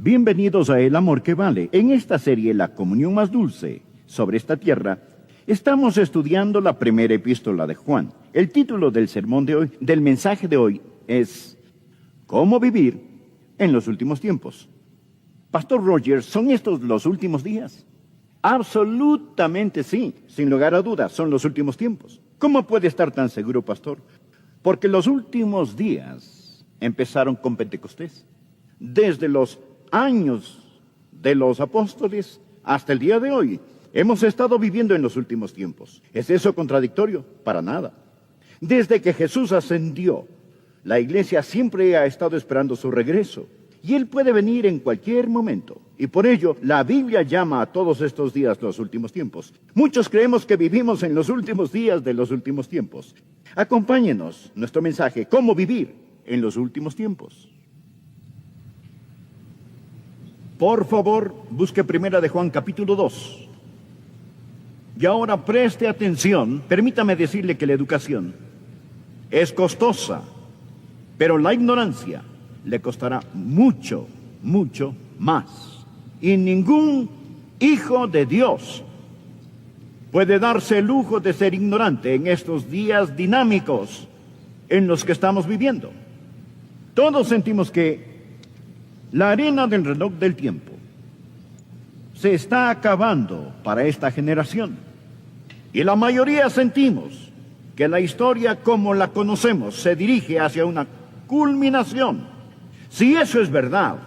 Bienvenidos a El Amor que Vale. En esta serie, La Comunión Más Dulce sobre esta tierra, estamos estudiando la primera epístola de Juan. El título del sermón de hoy, del mensaje de hoy, es ¿Cómo vivir en los últimos tiempos? Pastor Rogers, ¿son estos los últimos días? Absolutamente sí, sin lugar a dudas, son los últimos tiempos. ¿Cómo puede estar tan seguro, pastor? Porque los últimos días empezaron con Pentecostés. Desde los años de los apóstoles hasta el día de hoy, hemos estado viviendo en los últimos tiempos. ¿Es eso contradictorio? Para nada. Desde que Jesús ascendió, la iglesia siempre ha estado esperando su regreso. Y Él puede venir en cualquier momento. Y por ello, la Biblia llama a todos estos días los últimos tiempos. Muchos creemos que vivimos en los últimos días de los últimos tiempos. Acompáñenos, nuestro mensaje, ¿cómo vivir en los últimos tiempos? Por favor, busque Primera de Juan capítulo 2. Y ahora preste atención. Permítame decirle que la educación es costosa, pero la ignorancia le costará mucho, mucho más. Y ningún hijo de Dios puede darse el lujo de ser ignorante en estos días dinámicos en los que estamos viviendo. Todos sentimos que la arena del reloj del tiempo se está acabando para esta generación. Y la mayoría sentimos que la historia como la conocemos se dirige hacia una culminación. Si eso es verdad,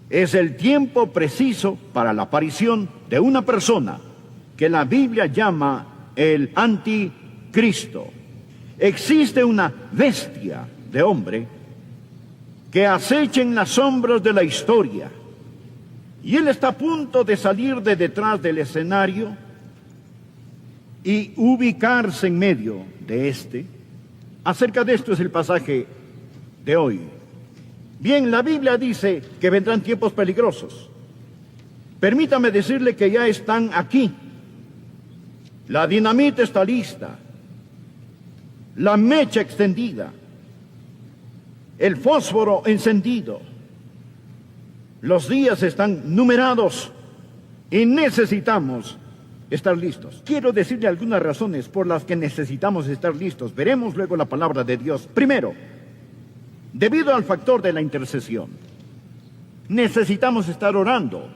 es el tiempo preciso para la aparición de una persona que la Biblia llama el anticristo. Existe una bestia de hombre que acecha en las sombras de la historia, y él está a punto de salir de detrás del escenario y ubicarse en medio de este. Acerca de esto es el pasaje de hoy. Bien, la Biblia dice que vendrán tiempos peligrosos. Permítame decirle que ya están aquí. La dinamita está lista, la mecha extendida, el fósforo encendido. Los días están numerados y necesitamos estar listos. Quiero decirle algunas razones por las que necesitamos estar listos. Veremos luego la palabra de Dios. Primero, debido al factor de la intercesión, necesitamos estar orando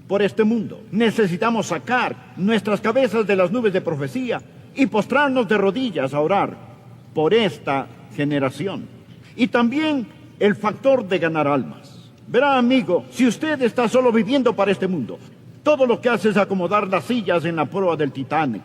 por este mundo. Necesitamos sacar nuestras cabezas de las nubes de profecía y postrarnos de rodillas a orar por esta generación. Y también el factor de ganar almas. Verá, amigo, si usted está solo viviendo para este mundo, todo lo que hace es acomodar las sillas en la proa del Titanic.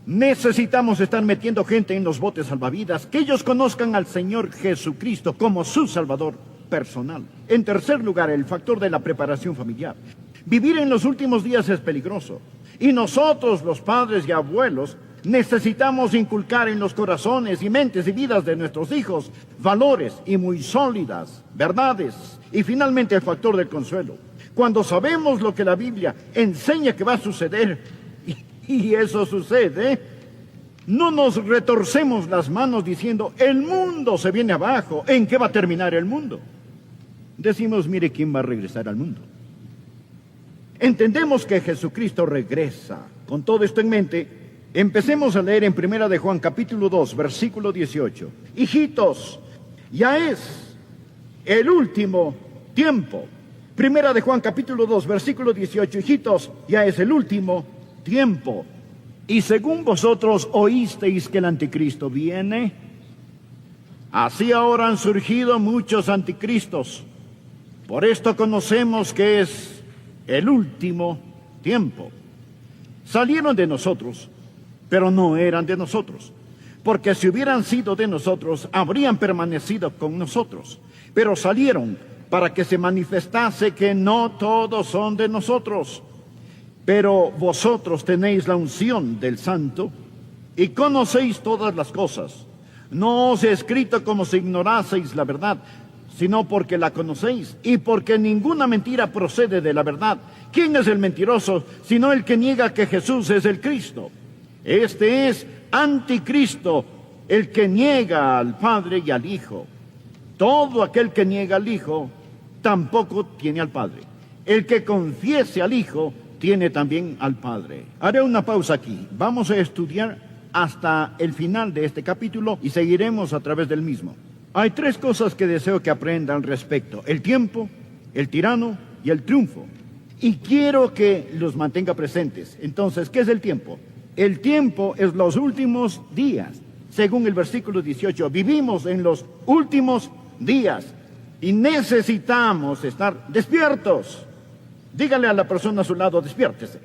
Necesitamos estar metiendo gente en los botes salvavidas, que ellos conozcan al Señor Jesucristo como su Salvador personal. En tercer lugar, el factor de la preparación familiar. Vivir en los últimos días es peligroso. Y nosotros, los padres y abuelos, necesitamos inculcar en los corazones y mentes y vidas de nuestros hijos valores y muy sólidas verdades. Y finalmente el factor del consuelo. Cuando sabemos lo que la Biblia enseña que va a suceder, y eso sucede, no nos retorcemos las manos diciendo, el mundo se viene abajo, ¿en qué va a terminar el mundo? Decimos, mire quién va a regresar al mundo. Entendemos que Jesucristo regresa. Con todo esto en mente, empecemos a leer en Primera de Juan capítulo 2, versículo 18. Hijitos, ya es el último tiempo. Primera de Juan capítulo 2, versículo 18. Hijitos, ya es el último tiempo. Y según vosotros oísteis que el anticristo viene, así ahora han surgido muchos anticristos. Por esto conocemos que es el último tiempo. Salieron de nosotros, pero no eran de nosotros, porque si hubieran sido de nosotros, habrían permanecido con nosotros. Pero salieron para que se manifestase que no todos son de nosotros. Pero vosotros tenéis la unción del Santo y conocéis todas las cosas. No os he escrito como si ignoraseis la verdad, sino porque la conocéis y porque ninguna mentira procede de la verdad. ¿Quién es el mentiroso sino el que niega que Jesús es el Cristo? Este es anticristo, el que niega al Padre y al Hijo. Todo aquel que niega al Hijo tampoco tiene al Padre. El que confiese al Hijo, tiene también al Padre. Haré una pausa aquí. Vamos a estudiar hasta el final de este capítulo y seguiremos a través del mismo. Hay tres cosas que deseo que aprendan al respecto: el tiempo, el tirano y el triunfo. Y quiero que los mantenga presentes. Entonces, ¿qué es el tiempo? El tiempo es los últimos días. Según el versículo 18, vivimos en los últimos días y necesitamos estar despiertos. Dígale a la persona a su lado: despiértese.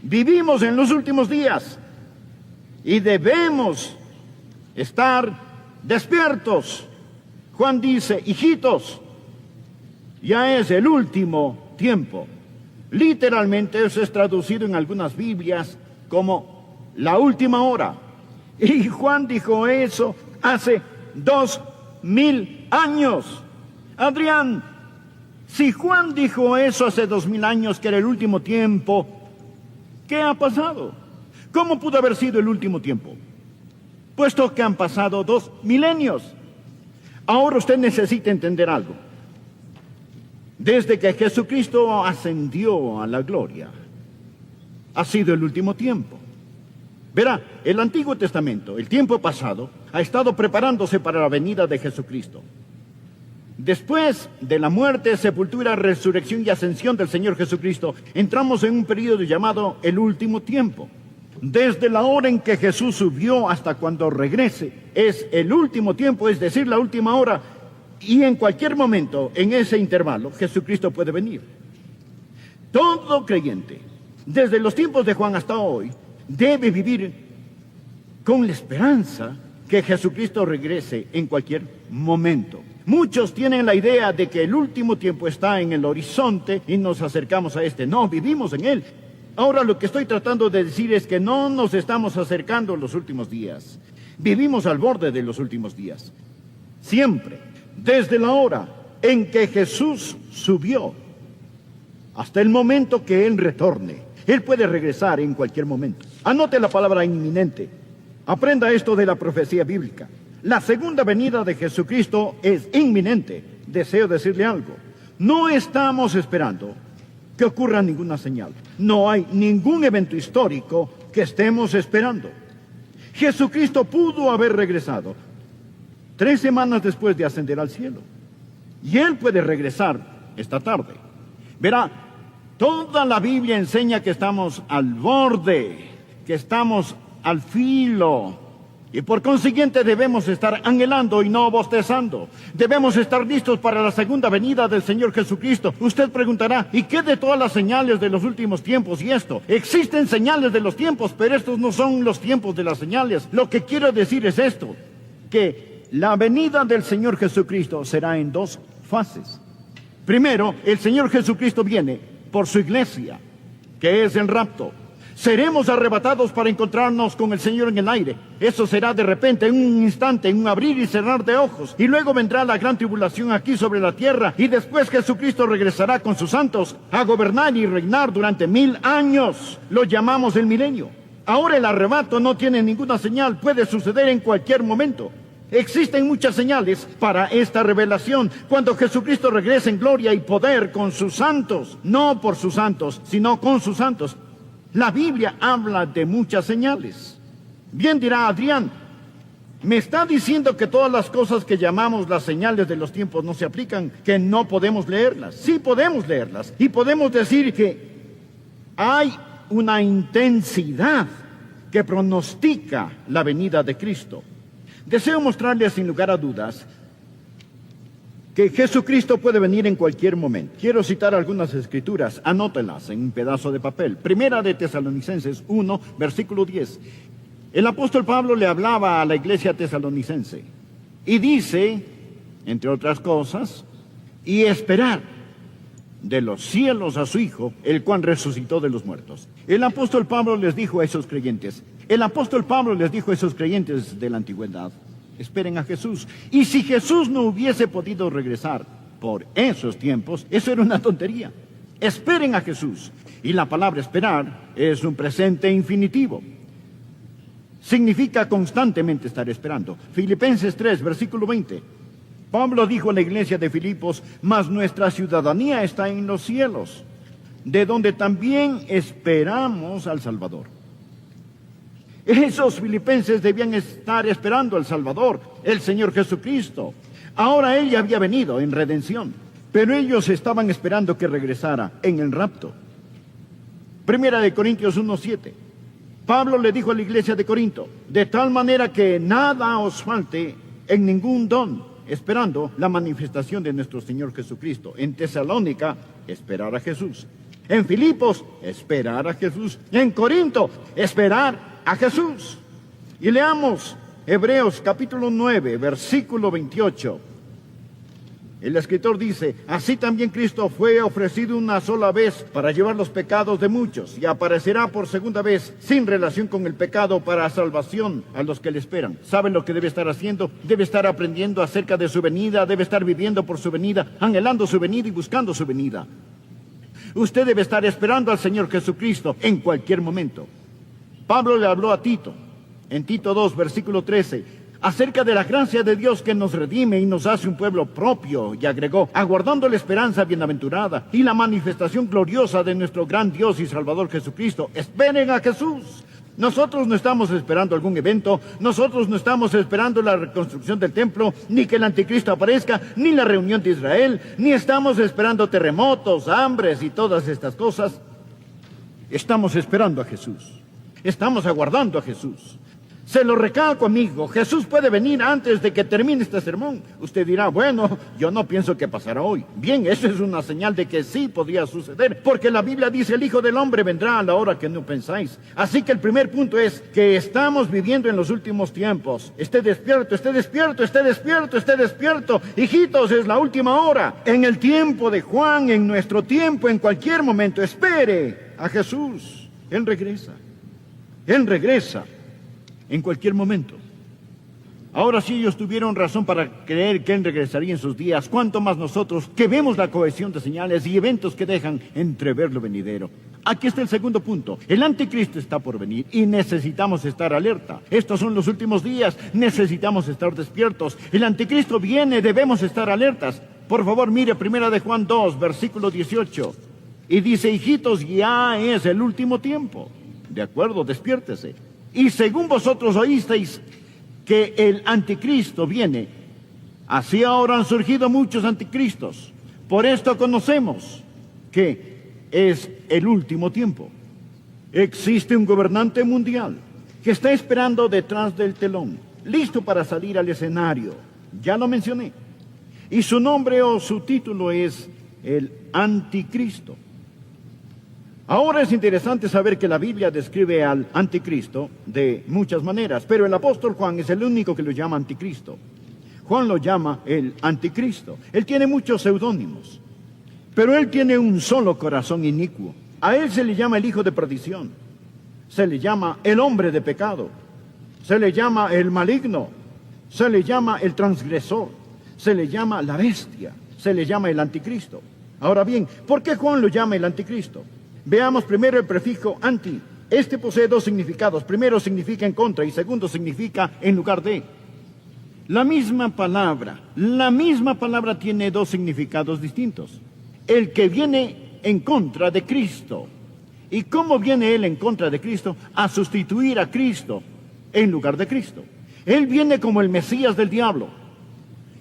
Vivimos en los últimos días y debemos estar despiertos. Juan dice: hijitos, ya es el último tiempo. Literalmente eso es traducido en algunas Biblias como la última hora. Y Juan dijo eso hace 2000 años. Adrián, si Juan dijo eso hace 2000 años, que era el último tiempo, ¿qué ha pasado? ¿Cómo pudo haber sido el último tiempo? Puesto que han pasado 2 milenios. Ahora usted necesita entender algo. Desde que Jesucristo ascendió a la gloria, ha sido el último tiempo. Verá, el Antiguo Testamento, el tiempo pasado, ha estado preparándose para la venida de Jesucristo. Después de la muerte, sepultura, resurrección y ascensión del Señor Jesucristo, entramos en un periodo llamado el último tiempo. Desde la hora en que Jesús subió hasta cuando regrese, es el último tiempo, es decir, la última hora. Y en cualquier momento, en ese intervalo, Jesucristo puede venir. Todo creyente, desde los tiempos de Juan hasta hoy, debe vivir con la esperanza que Jesucristo regrese en cualquier momento. Muchos tienen la idea de que el último tiempo está en el horizonte y nos acercamos a este. No, vivimos en él. Ahora lo que estoy tratando de decir es que no nos estamos acercando a los últimos días. Vivimos al borde de los últimos días. Siempre. Desde la hora en que Jesús subió hasta el momento que Él retorne. Él puede regresar en cualquier momento. Anote la palabra inminente. Aprenda esto de la profecía bíblica. La segunda venida de Jesucristo es inminente. Deseo decirle algo. No estamos esperando que ocurra ninguna señal. No hay ningún evento histórico que estemos esperando. Jesucristo pudo haber regresado 3 semanas después de ascender al cielo. Y Él puede regresar esta tarde. Verá, toda la Biblia enseña que estamos al borde, que estamos al filo. Y por consiguiente debemos estar anhelando y no bostezando. Debemos estar listos para la segunda venida del Señor Jesucristo. Usted preguntará: ¿y qué de todas las señales de los últimos tiempos y esto? Existen señales de los tiempos, pero estos no son los tiempos de las señales. Lo que quiero decir es esto, que la venida del Señor Jesucristo será en 2 fases. Primero, el Señor Jesucristo viene por su iglesia, que es el rapto. Seremos arrebatados para encontrarnos con el Señor en el aire. Eso será de repente, en un instante, en un abrir y cerrar de ojos. Y luego vendrá la gran tribulación aquí sobre la tierra. Y después Jesucristo regresará con sus santos a gobernar y reinar durante 1000 años. Lo llamamos el milenio. Ahora el arrebato no tiene ninguna señal. Puede suceder en cualquier momento. Existen muchas señales para esta revelación. Cuando Jesucristo regrese en gloria y poder con sus santos, no por sus santos, sino con sus santos. La Biblia habla de muchas señales. Bien dirá Adrián, ¿me está diciendo que todas las cosas que llamamos las señales de los tiempos no se aplican, que no podemos leerlas? Sí podemos leerlas y podemos decir que hay una intensidad que pronostica la venida de Cristo. Deseo mostrarles sin lugar a dudas que Jesucristo puede venir en cualquier momento. Quiero citar algunas escrituras, anótelas en un pedazo de papel. Primera de Tesalonicenses 1, versículo 10. El apóstol Pablo le hablaba a la iglesia tesalonicense y dice, entre otras cosas, y esperar de los cielos a su Hijo, el cual resucitó de los muertos. El apóstol Pablo les dijo a esos creyentes, de la antigüedad, esperen a Jesús. Y si Jesús no hubiese podido regresar por esos tiempos, eso era una tontería. Esperen a Jesús. Y la palabra esperar es un presente infinitivo. Significa constantemente estar esperando. Filipenses 3, versículo 20. Pablo dijo a la iglesia de Filipos: mas nuestra ciudadanía está en los cielos, de donde también esperamos al Salvador. Esos filipenses debían estar esperando al Salvador, el Señor Jesucristo. Ahora Él ya había venido en redención, pero ellos estaban esperando que regresara en el rapto. Primera de Corintios 1:7. Pablo le dijo a la iglesia de Corinto: de tal manera que nada os falte en ningún don, esperando la manifestación de nuestro Señor Jesucristo. En Tesalónica, esperar a Jesús. En Filipos, esperar a Jesús. En Corinto, esperar a Jesús. Y leamos Hebreos capítulo 9, versículo 28. El escritor dice: así también Cristo fue ofrecido una sola vez para llevar los pecados de muchos, y aparecerá por segunda vez sin relación con el pecado para salvación a los que le esperan. ¿Saben lo que debe estar haciendo? Debe estar aprendiendo acerca de su venida, debe estar viviendo por su venida, anhelando su venida y buscando su venida. Usted debe estar esperando al Señor Jesucristo en cualquier momento. Pablo le habló a Tito, en Tito 2, versículo 13, acerca de la gracia de Dios que nos redime y nos hace un pueblo propio, y agregó: aguardando la esperanza bienaventurada y la manifestación gloriosa de nuestro gran Dios y Salvador Jesucristo. Esperen a Jesús. Nosotros no estamos esperando algún evento, nosotros no estamos esperando la reconstrucción del templo, ni que el anticristo aparezca, ni la reunión de Israel, ni estamos esperando terremotos, hambres y todas estas cosas. Estamos esperando a Jesús. Estamos aguardando a Jesús. Se lo recalco, amigo, Jesús puede venir antes de que termine este sermón. Usted dirá: bueno, yo no pienso que pasará hoy. Bien, eso es una señal de que sí podría suceder, porque la Biblia dice: el Hijo del Hombre vendrá a la hora que no pensáis. Así que el primer punto es que estamos viviendo en los últimos tiempos. Esté despierto, esté despierto, esté despierto, esté despierto. Hijitos, es la última hora. En el tiempo de Juan, en nuestro tiempo, en cualquier momento, espere a Jesús. Él regresa. Él regresa. En cualquier momento. Ahora, si ellos tuvieron razón para creer que Él regresaría en sus días, ¿cuánto más nosotros, que vemos la cohesión de señales y eventos que dejan entrever lo venidero? Aquí está el segundo punto. El anticristo está por venir y necesitamos estar alerta. Estos son los últimos días, necesitamos estar despiertos. El anticristo viene, debemos estar alertas. Por favor, mire 1 de Juan 2, versículo 18. Y dice: hijitos, ya es el último tiempo. De acuerdo, despiértese. Y según vosotros oísteis que el anticristo viene, así ahora han surgido muchos anticristos. Por esto conocemos que es el último tiempo. Existe un gobernante mundial que está esperando detrás del telón, listo para salir al escenario. Ya lo mencioné. Y su nombre o su título es el Anticristo. Ahora es interesante saber que la Biblia describe al anticristo de muchas maneras, pero el apóstol Juan es el único que lo llama anticristo. Juan lo llama el anticristo. Él tiene muchos seudónimos, pero él tiene un solo corazón inicuo. A él se le llama el hijo de perdición, se le llama el hombre de pecado, se le llama el maligno, se le llama el transgresor, se le llama la bestia, se le llama el anticristo. Ahora bien, ¿por qué Juan lo llama el anticristo? Veamos primero el prefijo anti. Este posee dos significados. Primero significa en contra y segundo significa en lugar de. La misma palabra tiene dos significados distintos. El que viene en contra de Cristo. ¿Y cómo viene él en contra de Cristo? A sustituir a Cristo en lugar de Cristo. Él viene como el Mesías del diablo.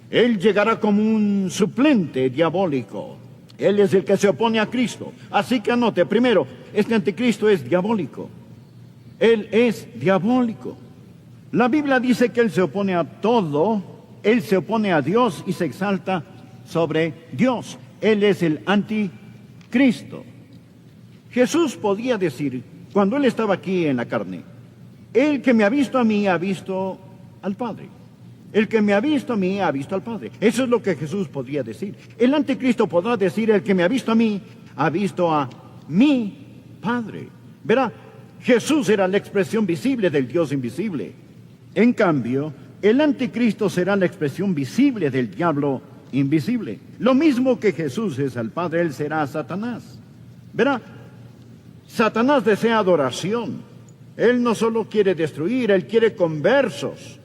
Él llegará como un suplente diabólico. Él es el que se opone a Cristo. Así que anote, primero, este anticristo es diabólico. Él es diabólico. La Biblia dice que él se opone a todo. Él se opone a Dios y se exalta sobre Dios. Él es el anticristo. Jesús podía decir, cuando él estaba aquí en la carne: el que me ha visto a mí ha visto al Padre. El que me ha visto a mí ha visto al Padre. Eso es lo que Jesús podría decir. El anticristo podrá decir: el que me ha visto a mí ha visto a mi Padre. Verá, Jesús era la expresión visible del Dios invisible. En cambio, el anticristo será la expresión visible del diablo invisible. Lo mismo que Jesús es al Padre, él será Satanás. Verá, Satanás desea adoración. Él no solo quiere destruir, él quiere conversos.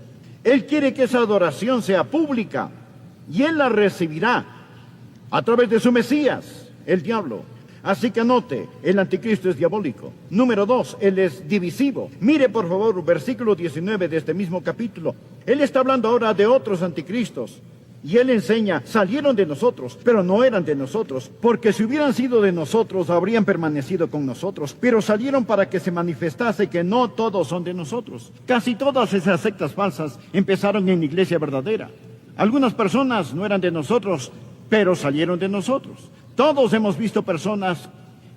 Él quiere que esa adoración sea pública. y él la recibirá a través de su Mesías, el diablo. Así que anote, el anticristo es diabólico. Número 2, él es divisivo. Mire por favor versículo 19 de este mismo capítulo. Él está hablando ahora de otros anticristos. Y él enseña, salieron de nosotros, pero no eran de nosotros, porque si hubieran sido de nosotros, habrían permanecido con nosotros, pero salieron para que se manifestase que no todos son de nosotros. Casi todas esas sectas falsas empezaron en la iglesia verdadera. Algunas personas no eran de nosotros, pero salieron de nosotros. Todos hemos visto personas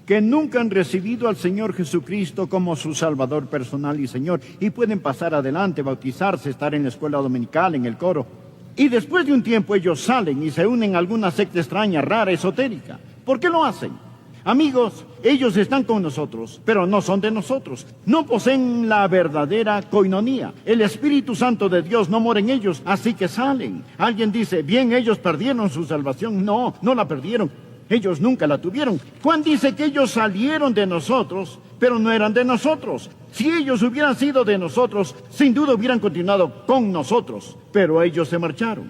que nunca han recibido al Señor Jesucristo como su Salvador personal y Señor, y pueden pasar adelante, bautizarse, estar en la escuela dominical, en el coro. Y después de un tiempo ellos salen y se unen a alguna secta extraña, rara, esotérica. ¿Por qué lo hacen? Amigos, ellos están con nosotros, pero no son de nosotros. No poseen la verdadera coinonía. El Espíritu Santo de Dios no mora en ellos, así que salen. Alguien dice, bien, ellos perdieron su salvación. No, no la perdieron. Ellos nunca la tuvieron. Juan dice que ellos salieron de nosotros, pero no eran de nosotros. Si ellos hubieran sido de nosotros, sin duda hubieran continuado con nosotros, pero ellos se marcharon.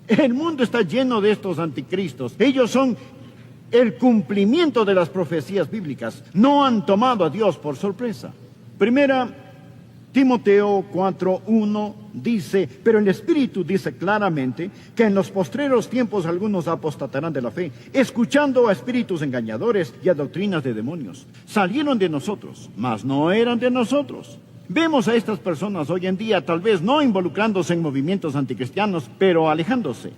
El mundo está lleno de estos anticristos. Ellos son el cumplimiento de las profecías bíblicas. No han tomado a Dios por sorpresa. Primera Timoteo 4:1 dice, pero el Espíritu dice claramente que en los postreros tiempos algunos apostatarán de la fe, escuchando a espíritus engañadores y a doctrinas de demonios. Salieron de nosotros, mas no eran de nosotros. Vemos a estas personas hoy en día tal vez no involucrándose en movimientos anticristianos, pero alejándose.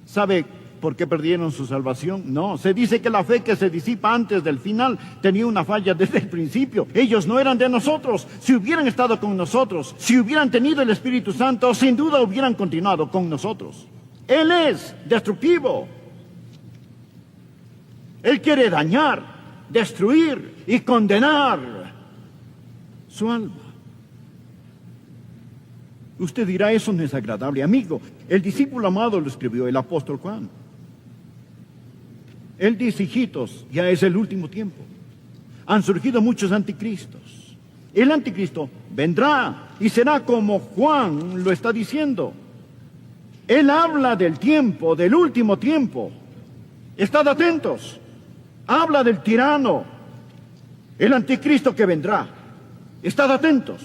¿Sabe por qué perdieron su salvación? No, se dice que la fe que se disipa antes del final tenía una falla desde el principio. Ellos no eran de nosotros. Si hubieran estado con nosotros, si hubieran tenido el Espíritu Santo, sin duda hubieran continuado con nosotros. Él es destructivo. Él quiere dañar, destruir y condenar su alma. Usted dirá, eso no es agradable. Amigo, el discípulo amado lo escribió el apóstol Juan. Él dice, hijitos, ya es el último tiempo. Han surgido muchos anticristos. El anticristo vendrá y será como Juan lo está diciendo. Él habla del tiempo, del último tiempo. Estad atentos. Habla del tirano, el anticristo que vendrá. Estad atentos.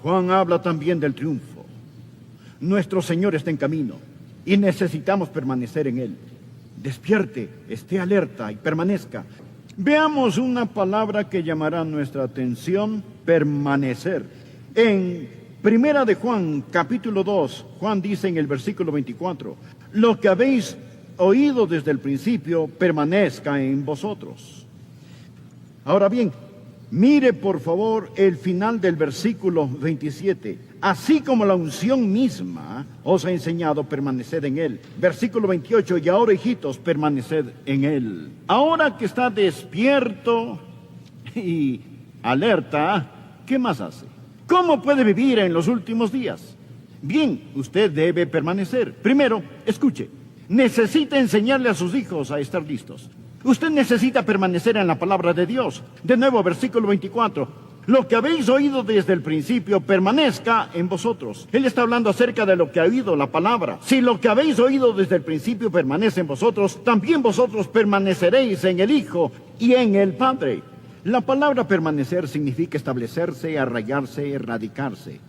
Juan habla también del triunfo. Nuestro Señor está en camino y necesitamos permanecer en Él. Despierte, esté alerta y permanezca. Veamos una palabra que llamará nuestra atención: permanecer. En Primera de Juan, capítulo 2, Juan dice en el versículo 24, lo que habéis oído desde el principio permanezca en vosotros. Ahora bien, mire por favor el final del versículo 27. Así como la unción misma os ha enseñado, permaneced en él. Versículo 28, y ahora, hijitos, permaneced en él. Ahora que está despierto y alerta, ¿qué más hace? ¿Cómo puede vivir en los últimos días? Bien, usted debe permanecer. Primero, escuche, necesita enseñarle a sus hijos a estar listos. Usted necesita permanecer en la palabra de Dios. De nuevo, versículo 24. Lo que habéis oído desde el principio permanezca en vosotros. Él está hablando acerca de lo que ha oído, la palabra. Si lo que habéis oído desde el principio permanece en vosotros, también vosotros permaneceréis en el Hijo y en el Padre. La palabra permanecer significa establecerse, arraigarse, erradicarse.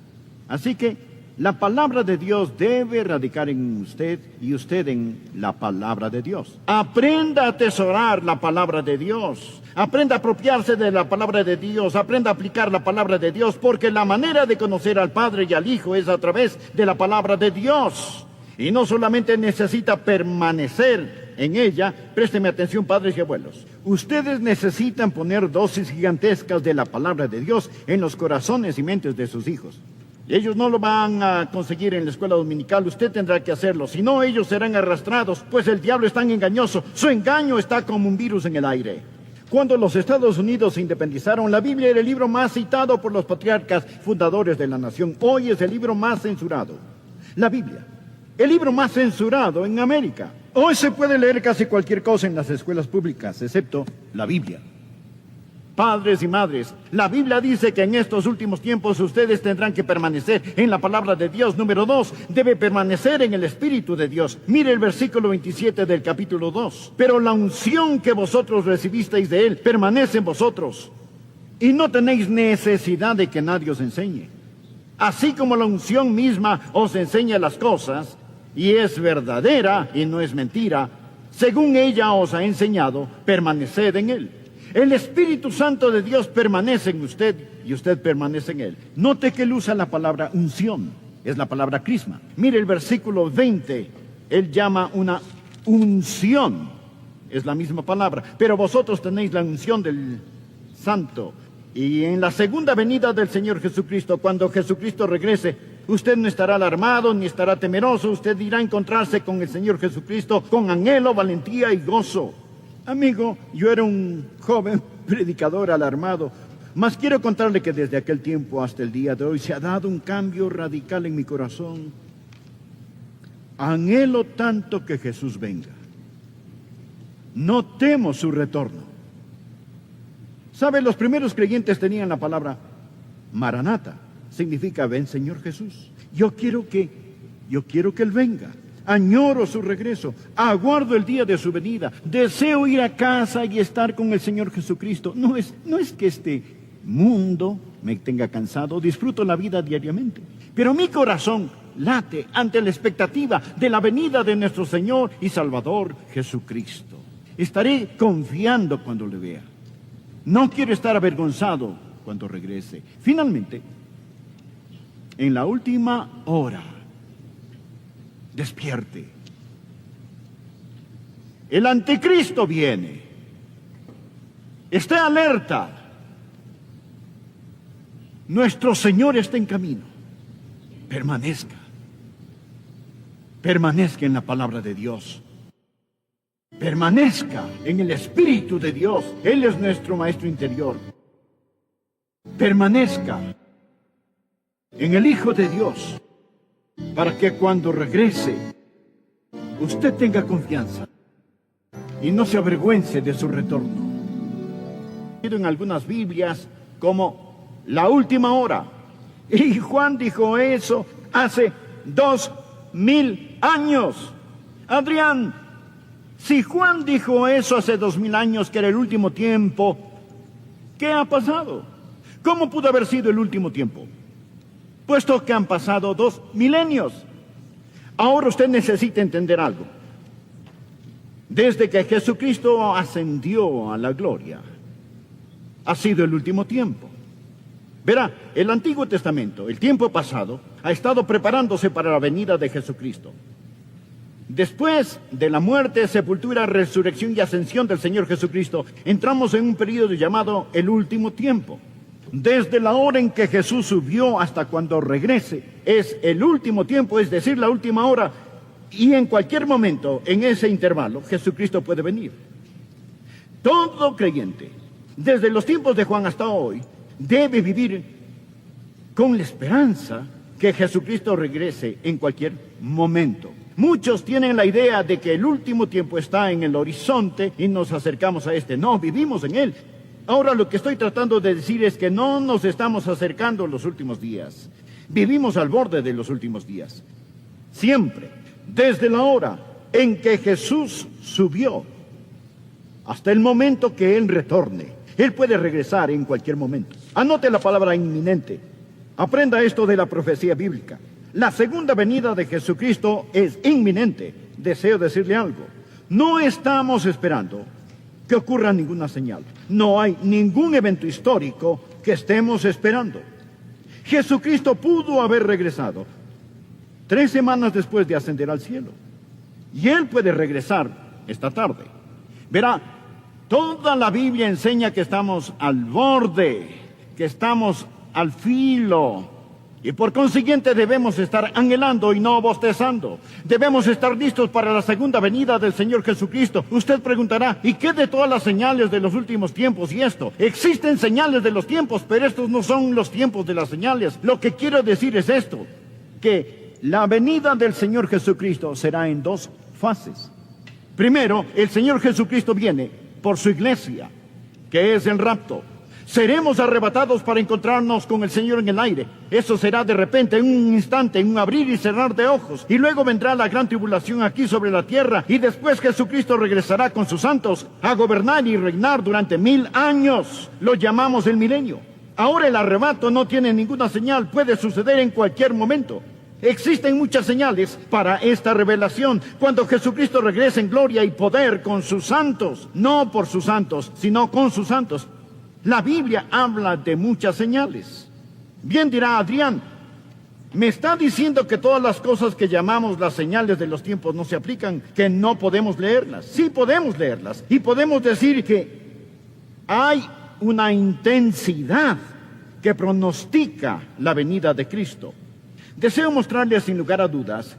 Así que la palabra de Dios debe radicar en usted y usted en la palabra de Dios. Aprenda a atesorar la palabra de Dios. Aprenda a apropiarse de la palabra de Dios. Aprenda a aplicar la palabra de Dios, porque la manera de conocer al Padre y al Hijo es a través de la palabra de Dios. Y no solamente necesita permanecer en ella. Présteme atención, padres y abuelos. Ustedes necesitan poner dosis gigantescas de la palabra de Dios en los corazones y mentes de sus hijos. Ellos no lo van a conseguir en la escuela dominical, usted tendrá que hacerlo. Si no, ellos serán arrastrados, pues el diablo es tan engañoso. Su engaño está como un virus en el aire. Cuando los Estados Unidos se independizaron, la Biblia era el libro más citado por los patriarcas fundadores de la nación. Hoy es el libro más censurado. La Biblia, el libro más censurado en América. Hoy se puede leer casi cualquier cosa en las escuelas públicas, excepto la Biblia. Padres y madres, la Biblia dice que en estos últimos tiempos ustedes tendrán que permanecer en la palabra de Dios. Número 2, debe permanecer en el Espíritu de Dios. Mire el versículo 27 del capítulo 2. Pero la unción que vosotros recibisteis de Él permanece en vosotros, y no tenéis necesidad de que nadie os enseñe. Así como la unción misma os enseña las cosas, y es verdadera y no es mentira, según ella os ha enseñado, permaneced en Él. El Espíritu Santo de Dios permanece en usted y usted permanece en Él. Note que Él usa la palabra unción, es la palabra crisma. Mire el versículo 20, Él llama una unción, es la misma palabra, pero vosotros tenéis la unción del Santo. Y en la segunda venida del Señor Jesucristo, cuando Jesucristo regrese, usted no estará alarmado ni estará temeroso, usted irá a encontrarse con el Señor Jesucristo con anhelo, valentía y gozo. Amigo, yo era un joven predicador alarmado, mas quiero contarle que desde aquel tiempo hasta el día de hoy se ha dado un cambio radical en mi corazón. Anhelo tanto que Jesús venga. No temo su retorno. ¿Sabe? Los primeros creyentes tenían la palabra Maranata. Significa, ven Señor Jesús. Yo quiero que Él venga. Añoro su regreso, aguardo el día de su venida, deseo ir a casa y estar con el Señor Jesucristo. No es que este mundo me tenga cansado, disfruto la vida diariamente, pero mi corazón late ante la expectativa de la venida de nuestro Señor y Salvador Jesucristo. Estaré confiando cuando le vea. No quiero estar avergonzado cuando regrese. Finalmente, en la última hora, despierte. El anticristo viene. Esté alerta. Nuestro Señor está en camino. Permanezca. Permanezca en la palabra de Dios. Permanezca en el Espíritu de Dios. Él es nuestro Maestro interior. Permanezca en el Hijo de Dios, para que cuando regrese, usted tenga confianza y no se avergüence de su retorno. En algunas Biblias como la última hora. Y Juan dijo eso hace 2000 años. Adrián, si Juan dijo eso hace 2000 años, que era el último tiempo, ¿qué ha pasado? ¿Cómo pudo haber sido el último tiempo? Puesto que han pasado 2 milenios. Ahora usted necesita entender algo. Desde que Jesucristo ascendió a la gloria, ha sido el último tiempo. Verá, el Antiguo Testamento, el tiempo pasado, ha estado preparándose para la venida de Jesucristo. Después de la muerte, sepultura, resurrección y ascensión del Señor Jesucristo, entramos en un periodo llamado el último tiempo. Desde la hora en que Jesús subió hasta cuando regrese, es el último tiempo, es decir, la última hora. Y en cualquier momento, en ese intervalo, Jesucristo puede venir. Todo creyente, desde los tiempos de Juan hasta hoy, debe vivir con la esperanza que Jesucristo regrese en cualquier momento. Muchos tienen la idea de que el último tiempo está en el horizonte y nos acercamos a este. No, vivimos en él. Ahora lo que estoy tratando de decir es que no nos estamos acercando a los últimos días. Vivimos al borde de los últimos días. Siempre, desde la hora en que Jesús subió hasta el momento que Él retorne. Él puede regresar en cualquier momento. Anote la palabra inminente. Aprenda esto de la profecía bíblica. La segunda venida de Jesucristo es inminente. Deseo decirle algo. No estamos esperando que ocurra ninguna señal. No hay ningún evento histórico que estemos esperando. Jesucristo pudo haber regresado 3 semanas después de ascender al cielo. Y Él puede regresar esta tarde. Verá, toda la Biblia enseña que estamos al borde, que estamos al filo. Y por consiguiente debemos estar anhelando y no bostezando. Debemos estar listos para la segunda venida del Señor Jesucristo. Usted preguntará, ¿y qué de todas las señales de los últimos tiempos y esto? Existen señales de los tiempos, pero estos no son los tiempos de las señales. Lo que quiero decir es esto, que la venida del Señor Jesucristo será en 2 fases. Primero, el Señor Jesucristo viene por su iglesia, que es el rapto. Seremos arrebatados para encontrarnos con el Señor en el aire. Eso será de repente, en un instante, en un abrir y cerrar de ojos. Y luego vendrá la gran tribulación aquí sobre la tierra. Y después Jesucristo regresará con sus santos a gobernar y reinar durante 1000 años. Lo llamamos el milenio. Ahora el arrebato no tiene ninguna señal. Puede suceder en cualquier momento. Existen muchas señales para esta revelación. Cuando Jesucristo regrese en gloria y poder con sus santos. No por sus santos, sino con sus santos. La Biblia habla de muchas señales. Bien dirá Adrián, me está diciendo que todas las cosas que llamamos las señales de los tiempos no se aplican, que no podemos leerlas. Sí podemos leerlas y podemos decir que hay una intensidad que pronostica la venida de Cristo. Deseo mostrarles sin lugar a dudas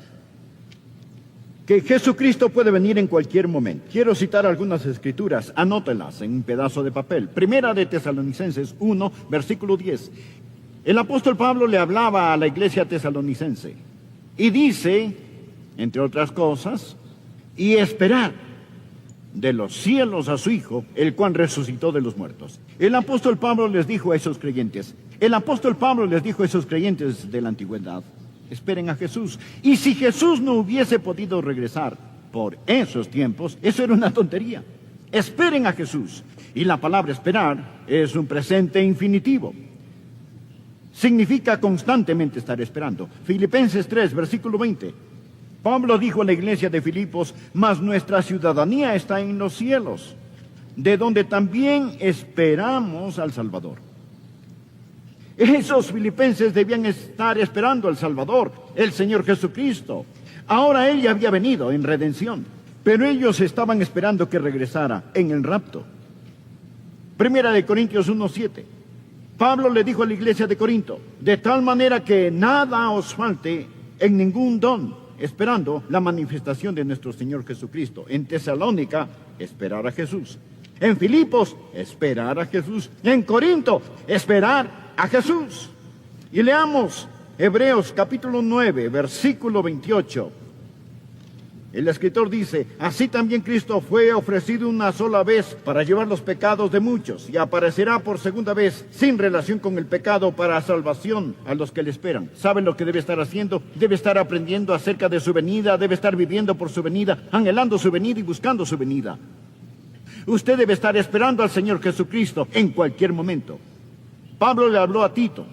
que Jesucristo puede venir en cualquier momento. Quiero citar algunas escrituras, anótelas en un pedazo de papel. Primera de Tesalonicenses 1, versículo 10. El apóstol Pablo le hablaba a la iglesia tesalonicense y dice, entre otras cosas, y esperar de los cielos a su Hijo, el cual resucitó de los muertos. El apóstol Pablo les dijo a esos creyentes, de la antigüedad, esperen a Jesús. Y si Jesús no hubiese podido regresar por esos tiempos, eso era una tontería. Esperen a Jesús. Y la palabra esperar es un presente infinitivo. Significa constantemente estar esperando. Filipenses 3, versículo 20. Pablo dijo a la iglesia de Filipos, mas nuestra ciudadanía está en los cielos, de donde también esperamos al Salvador. Esos filipenses debían estar esperando al Salvador, el Señor Jesucristo. Ahora Él ya había venido en redención, pero ellos estaban esperando que regresara en el rapto. Primera de Corintios 1:7. Pablo le dijo a la iglesia de Corinto, de tal manera que nada os falte en ningún don, esperando la manifestación de nuestro Señor Jesucristo. En Tesalónica, esperar a Jesús. En Filipos, esperar a Jesús. En Corinto, esperar a Jesús. Y leamos Hebreos capítulo 9, versículo 28. El escritor dice, así también Cristo fue ofrecido una sola vez para llevar los pecados de muchos y aparecerá por segunda vez sin relación con el pecado para salvación a los que le esperan. ¿Sabe lo que debe estar haciendo? Debe estar aprendiendo acerca de su venida, debe estar viviendo por su venida, anhelando su venida y buscando su venida. Usted debe estar esperando al Señor Jesucristo en cualquier momento. Pablo le habló a Tito,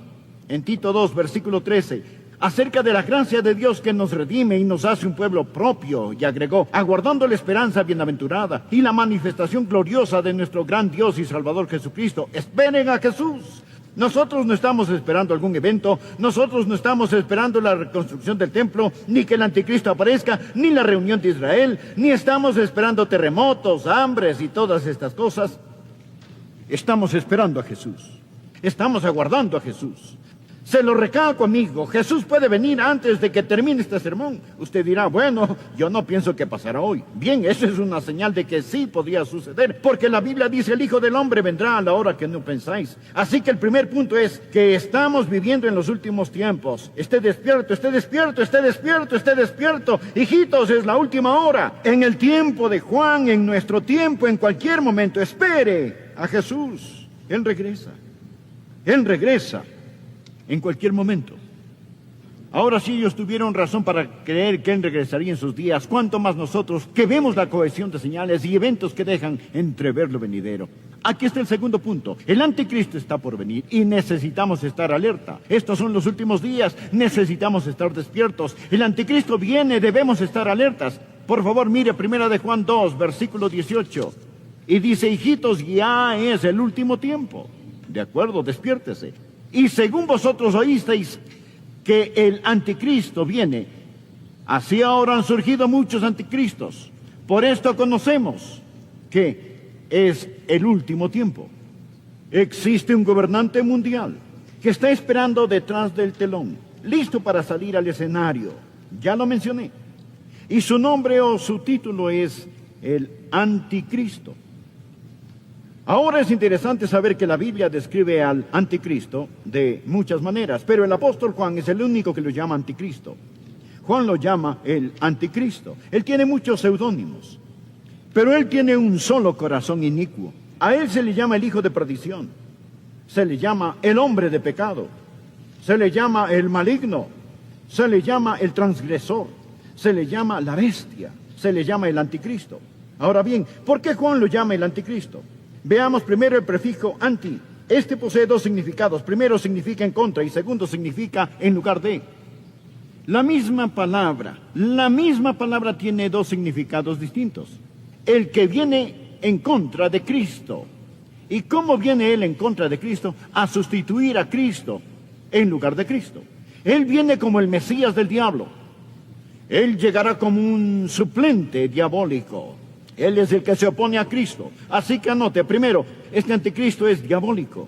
en Tito 2, versículo 13, acerca de la gracia de Dios que nos redime y nos hace un pueblo propio, y agregó, aguardando la esperanza bienaventurada y la manifestación gloriosa de nuestro gran Dios y Salvador Jesucristo. Esperen a Jesús. Nosotros no estamos esperando algún evento, nosotros no estamos esperando la reconstrucción del templo, ni que el anticristo aparezca, ni la reunión de Israel, ni estamos esperando terremotos, hambres y todas estas cosas. Estamos esperando a Jesús. Estamos aguardando a Jesús. Se lo recalco, amigo, Jesús puede venir antes de que termine este sermón. Usted dirá, bueno, yo no pienso que pasará hoy. Bien, eso es una señal de que sí podría suceder, porque la Biblia dice, el Hijo del Hombre vendrá a la hora que no pensáis. Así que el primer punto es que estamos viviendo en los últimos tiempos. Esté despierto, esté despierto, esté despierto, esté despierto. Hijitos, es la última hora. En el tiempo de Juan, en nuestro tiempo, en cualquier momento, espere a Jesús. Él regresa. Él regresa. En cualquier momento. Ahora sí ellos tuvieron razón para creer que Él regresaría en sus días. ¿Cuánto más nosotros que vemos la cohesión de señales y eventos que dejan entrever lo venidero? Aquí está el segundo punto. El anticristo está por venir y necesitamos estar alerta. Estos son los últimos días. Necesitamos estar despiertos. El anticristo viene, debemos estar alertas. Por favor, mire 1 de Juan 2, versículo 18. Y dice, hijitos, ya es el último tiempo. De acuerdo, despiértese. Y según vosotros oísteis que el anticristo viene, así ahora han surgido muchos anticristos. Por esto conocemos que es el último tiempo. Existe un gobernante mundial que está esperando detrás del telón, listo para salir al escenario. Ya lo mencioné. Y su nombre o su título es el anticristo. Ahora es interesante saber que la Biblia describe al anticristo de muchas maneras, pero el apóstol Juan es el único que lo llama anticristo. Juan lo llama el anticristo. Él tiene muchos seudónimos, pero él tiene un solo corazón inicuo. A él se le llama el hijo de perdición. Se le llama el hombre de pecado. Se le llama el maligno. Se le llama el transgresor. Se le llama la bestia. Se le llama el anticristo. Ahora bien, ¿por qué Juan lo llama el anticristo? Veamos primero el prefijo anti. Este posee dos significados. Primero significa en contra y segundo significa en lugar de. La misma palabra tiene dos significados distintos. El que viene en contra de Cristo. ¿Y cómo viene él en contra de Cristo? A sustituir a Cristo en lugar de Cristo. Él viene como el Mesías del diablo. Él llegará como un suplente diabólico. Él es el que se opone a Cristo. Así que anote, primero, este anticristo es diabólico.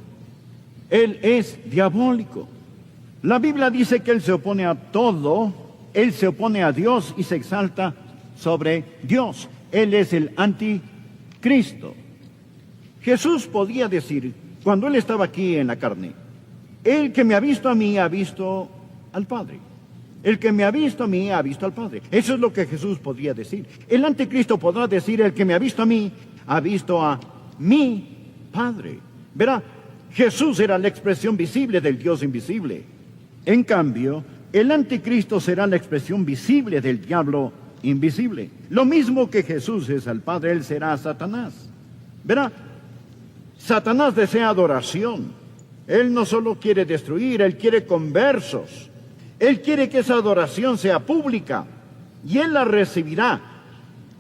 Él es diabólico. La Biblia dice que él se opone a todo. Él se opone a Dios y se exalta sobre Dios. Él es el anticristo. Jesús podía decir, cuando él estaba aquí en la carne, el que me ha visto a mí ha visto al Padre. El que me ha visto a mí ha visto al Padre. Eso es lo que Jesús podría decir. El anticristo podrá decir, el que me ha visto a mí ha visto a mi Padre. Verá, Jesús era la expresión visible del Dios invisible. En cambio, el anticristo será la expresión visible del diablo invisible. Lo mismo que Jesús es al Padre, él será Satanás. Verá, Satanás desea adoración. Él no solo quiere destruir, él quiere conversos. Él quiere que esa adoración sea pública y él la recibirá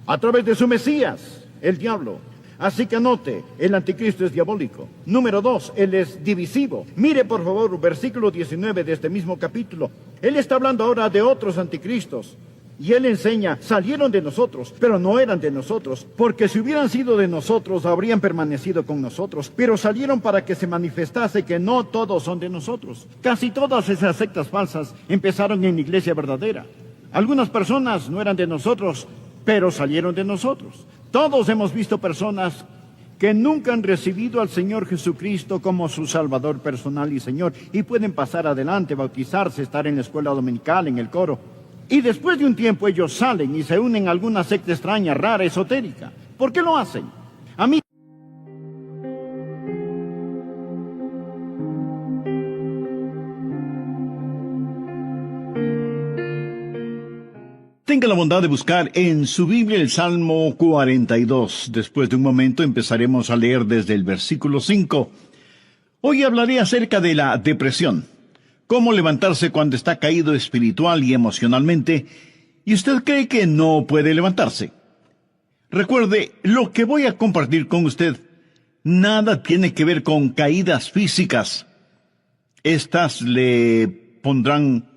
a través de su Mesías, el diablo. Así que anote, el anticristo es diabólico. Número 2, él es divisivo. Mire por favor versículo 19 de este mismo capítulo. Él está hablando ahora de otros anticristos. Y él enseña, salieron de nosotros, pero no eran de nosotros, porque si hubieran sido de nosotros, habrían permanecido con nosotros, pero salieron para que se manifestase que no todos son de nosotros. Casi todas esas sectas falsas empezaron en la iglesia verdadera. Algunas personas no eran de nosotros, pero salieron de nosotros. Todos hemos visto personas que nunca han recibido al Señor Jesucristo como su Salvador personal y Señor, y pueden pasar adelante, bautizarse, estar en la escuela dominical, en el coro. Y después de un tiempo ellos salen y se unen a alguna secta extraña, rara, esotérica. ¿Por qué lo hacen? A mí. Tenga la bondad de buscar en su Biblia el Salmo 42. Después de un momento empezaremos a leer desde el versículo 5. Hoy hablaré acerca de la depresión. Cómo levantarse cuando está caído espiritual y emocionalmente, y usted cree que no puede levantarse. Recuerde, lo que voy a compartir con usted, nada tiene que ver con caídas físicas. Estas le pondrán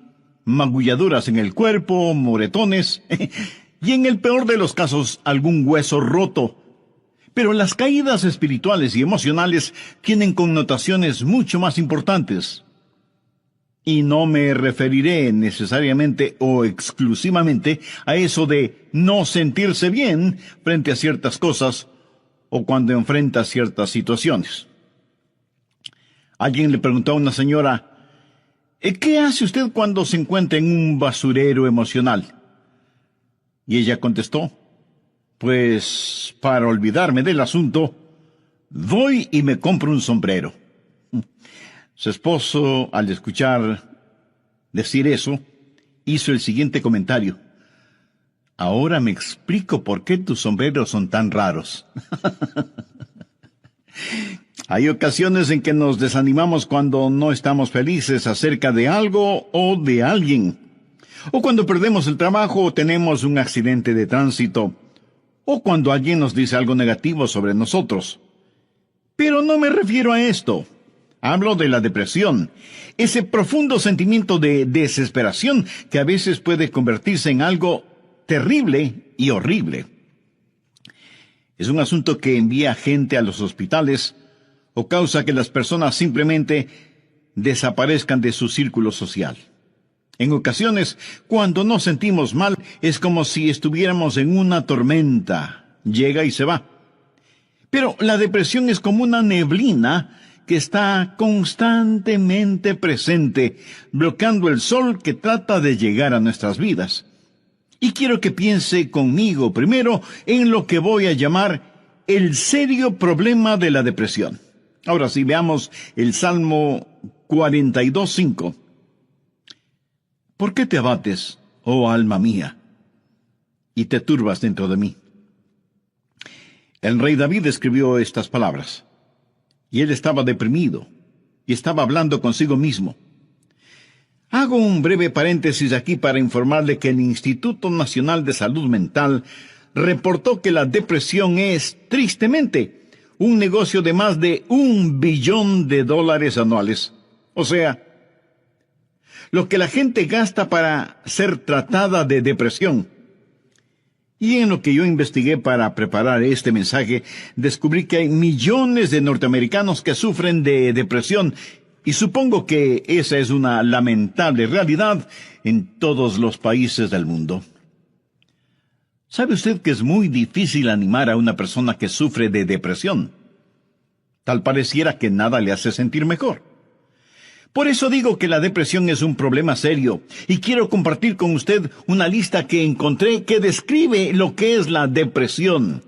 magulladuras en el cuerpo, moretones, y en el peor de los casos, algún hueso roto. Pero las caídas espirituales y emocionales tienen connotaciones mucho más importantes. Y no me referiré necesariamente o exclusivamente a eso de no sentirse bien frente a ciertas cosas o cuando enfrenta ciertas situaciones. Alguien le preguntó a una señora, ¿qué hace usted cuando se encuentra en un basurero emocional? Y ella contestó, pues para olvidarme del asunto, voy y me compro un sombrero. Su esposo, al escuchar decir eso, hizo el siguiente comentario. Ahora me explico por qué tus sombreros son tan raros. Hay ocasiones en que nos desanimamos cuando no estamos felices acerca de algo o de alguien. O cuando perdemos el trabajo o tenemos un accidente de tránsito. O cuando alguien nos dice algo negativo sobre nosotros. Pero no me refiero a esto. Hablo de la depresión, ese profundo sentimiento de desesperación que a veces puede convertirse en algo terrible y horrible. Es un asunto que envía gente a los hospitales o causa que las personas simplemente desaparezcan de su círculo social. En ocasiones, cuando nos sentimos mal, es como si estuviéramos en una tormenta. Llega y se va. Pero la depresión es como una neblina que está constantemente presente, bloqueando el sol que trata de llegar a nuestras vidas. Y quiero que piense conmigo primero en lo que voy a llamar el serio problema de la depresión. Ahora sí, veamos el Salmo 42:5. ¿Por qué te abates, oh alma mía, y te turbas dentro de mí? El rey David escribió estas palabras, y él estaba deprimido, y estaba hablando consigo mismo. Hago un breve paréntesis aquí para informarle que el Instituto Nacional de Salud Mental reportó que la depresión es, tristemente, un negocio de más de $1 billón anuales. O sea, lo que la gente gasta para ser tratada de depresión. Y en lo que yo investigué para preparar este mensaje, descubrí que hay millones de norteamericanos que sufren de depresión, y supongo que esa es una lamentable realidad en todos los países del mundo. ¿Sabe usted que es muy difícil animar a una persona que sufre de depresión? Tal pareciera que nada le hace sentir mejor. Por eso digo que la depresión es un problema serio, y quiero compartir con usted una lista que encontré que describe lo que es la depresión.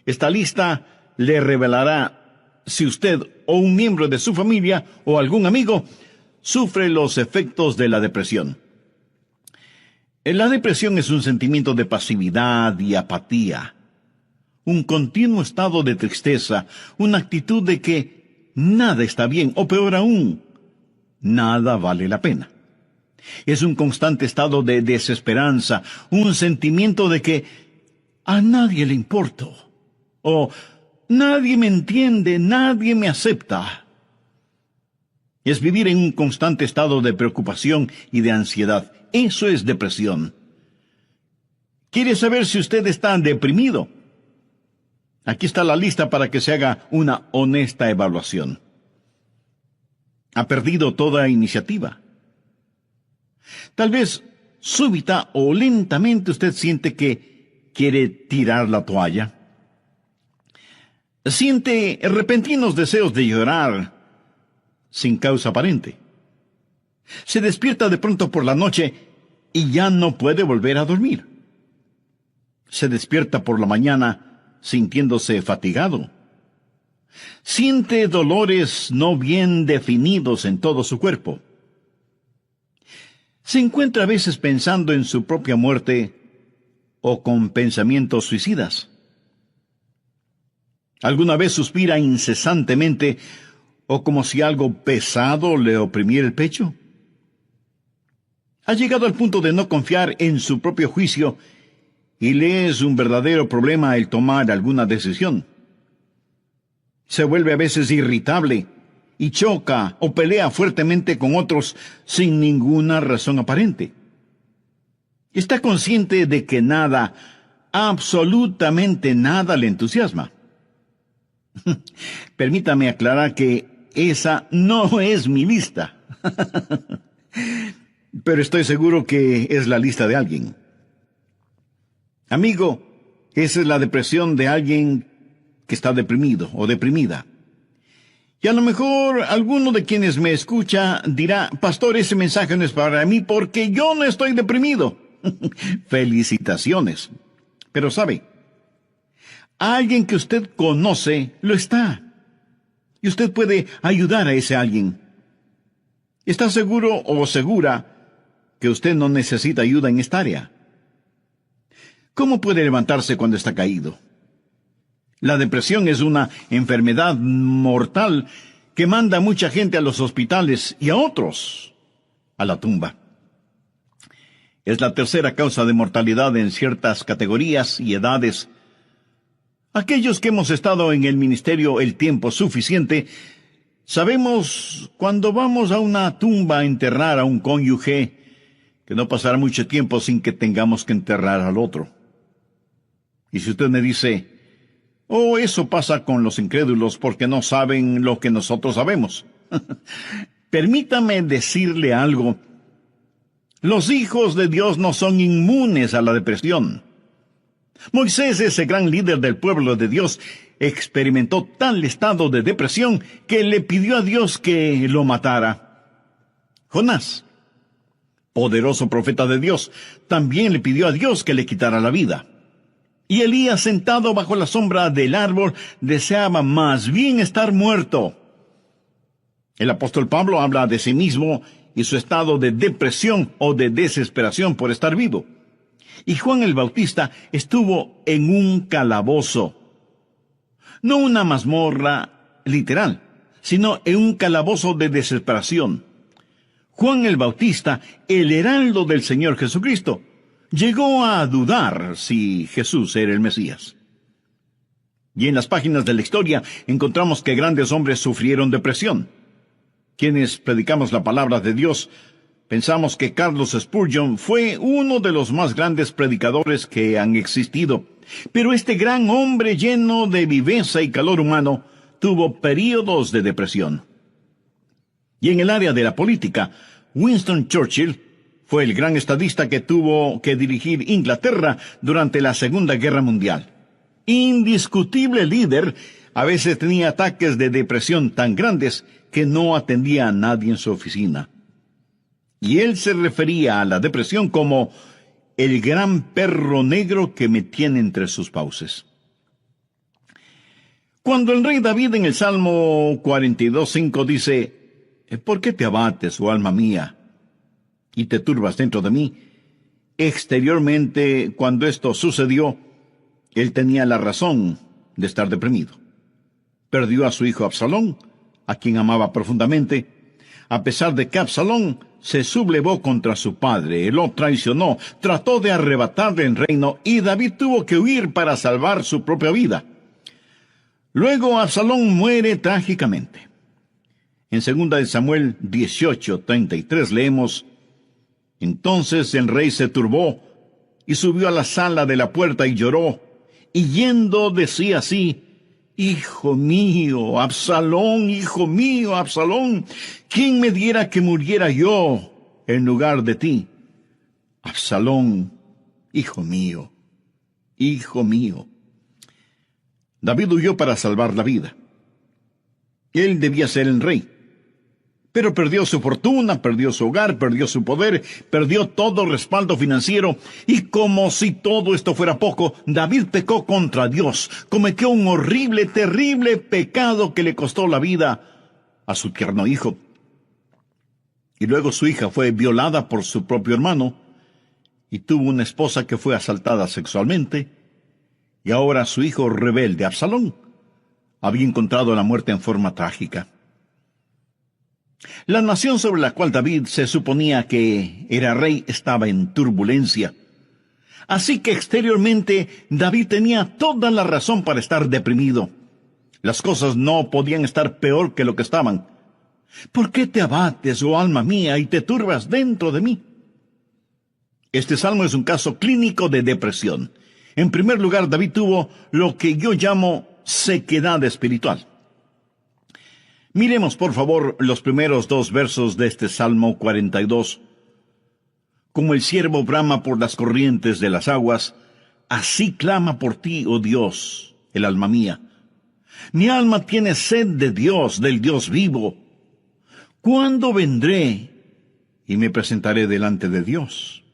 Esta lista le revelará si usted o un miembro de su familia o algún amigo sufre los efectos de la depresión. La depresión es un sentimiento de pasividad y apatía, un continuo estado de tristeza, una actitud de que nada está bien, o peor aún, nada vale la pena. Es un constante estado de desesperanza, un sentimiento de que a nadie le importo, o nadie me entiende, nadie me acepta. Es vivir en un constante estado de preocupación y de ansiedad. Eso es depresión. ¿Quiere saber si usted está deprimido? Aquí está la lista para que se haga una honesta evaluación. ¿Ha perdido toda iniciativa? Tal vez súbita o lentamente usted siente que quiere tirar la toalla. Siente repentinos deseos de llorar sin causa aparente. Se despierta de pronto por la noche y ya no puede volver a dormir. Se despierta por la mañana sintiéndose fatigado. Siente dolores no bien definidos en todo su cuerpo. Se encuentra a veces pensando en su propia muerte o con pensamientos suicidas. ¿Alguna vez suspira incesantemente o como si algo pesado le oprimiera el pecho? Ha llegado al punto de no confiar en su propio juicio y le es un verdadero problema el tomar alguna decisión. Se vuelve a veces irritable y choca o pelea fuertemente con otros sin ninguna razón aparente. Está consciente de que nada, absolutamente nada le entusiasma. Permítame aclarar que esa no es mi lista. Pero estoy seguro que es la lista de alguien. Amigo, esa es la depresión de alguien que está deprimido o deprimida. Y a lo mejor alguno de quienes me escucha dirá, pastor, ese mensaje no es para mí porque yo no estoy deprimido. Felicitaciones. Pero sabe, alguien que usted conoce lo está. Y usted puede ayudar a ese alguien. ¿Está seguro o segura que usted no necesita ayuda en esta área? ¿Cómo puede levantarse cuando está caído? La depresión es una enfermedad mortal que manda a mucha gente a los hospitales y a otros a la tumba. Es la tercera causa de mortalidad en ciertas categorías y edades. Aquellos que hemos estado en el ministerio el tiempo suficiente, sabemos cuando vamos a una tumba a enterrar a un cónyuge que no pasará mucho tiempo sin que tengamos que enterrar al otro. Y si usted me dice, eso pasa con los incrédulos porque no saben lo que nosotros sabemos. Permítame decirle algo. Los hijos de Dios no son inmunes a la depresión. Moisés, ese gran líder del pueblo de Dios, experimentó tal estado de depresión que le pidió a Dios que lo matara. Jonás, poderoso profeta de Dios, también le pidió a Dios que le quitara la vida. Y Elías, sentado bajo la sombra del árbol, deseaba más bien estar muerto El apóstol Pablo habla de sí mismo y su estado de depresión o de desesperación por estar vivo. Y Juan el Bautista estuvo en un calabozo. No una mazmorra literal, sino en un calabozo de desesperación. Juan el Bautista, el heraldo del Señor Jesucristo, llegó a dudar si Jesús era el Mesías. Y en las páginas de la historia encontramos que grandes hombres sufrieron depresión. Quienes predicamos la palabra de Dios, pensamos que Carlos Spurgeon fue uno de los más grandes predicadores que han existido. Pero este gran hombre lleno de viveza y calor humano tuvo períodos de depresión. Y en el área de la política, Winston Churchill fue el gran estadista que tuvo que dirigir Inglaterra durante la Segunda Guerra Mundial. Indiscutible líder, a veces tenía ataques de depresión tan grandes que no atendía a nadie en su oficina. Y él se refería a la depresión como el gran perro negro que me tiene entre sus fauces. Cuando el rey David en el Salmo 42:5 dice: ¿por qué te abates, oh alma mía, y te turbas dentro de mí? Exteriormente, cuando esto sucedió, él tenía la razón de estar deprimido. Perdió a su hijo Absalón, a quien amaba profundamente, a pesar de que Absalón se sublevó contra su padre, lo traicionó, trató de arrebatarle el reino, y David tuvo que huir para salvar su propia vida. Luego Absalón muere trágicamente. En 2 Samuel 18:33 leemos: entonces el rey se turbó, y subió a la sala de la puerta y lloró, y yendo decía así: hijo mío, Absalón, ¿quién me diera que muriera yo en lugar de ti? Absalón, hijo mío, hijo mío. David huyó para salvar la vida. Él debía ser el rey. Pero perdió su fortuna, perdió su hogar, perdió su poder, perdió todo respaldo financiero, y como si todo esto fuera poco, David pecó contra Dios, cometió un horrible, terrible pecado que le costó la vida a su tierno hijo. Y luego su hija fue violada por su propio hermano, y tuvo una esposa que fue asaltada sexualmente, y ahora su hijo rebelde, Absalón, había encontrado la muerte en forma trágica. La nación sobre la cual David se suponía que era rey estaba en turbulencia. Así que exteriormente David tenía toda la razón para estar deprimido. Las cosas no podían estar peor que lo que estaban. ¿Por qué te abates, oh alma mía, y te turbas dentro de mí? Este salmo es un caso clínico de depresión. En primer lugar, David tuvo lo que yo llamo sequedad espiritual. Miremos, por favor, los primeros 2 versos de este Salmo 42. Como el ciervo brama por las corrientes de las aguas, así clama por ti, oh Dios, el alma mía. Mi alma tiene sed de Dios, del Dios vivo. ¿Cuándo vendré y me presentaré delante de Dios?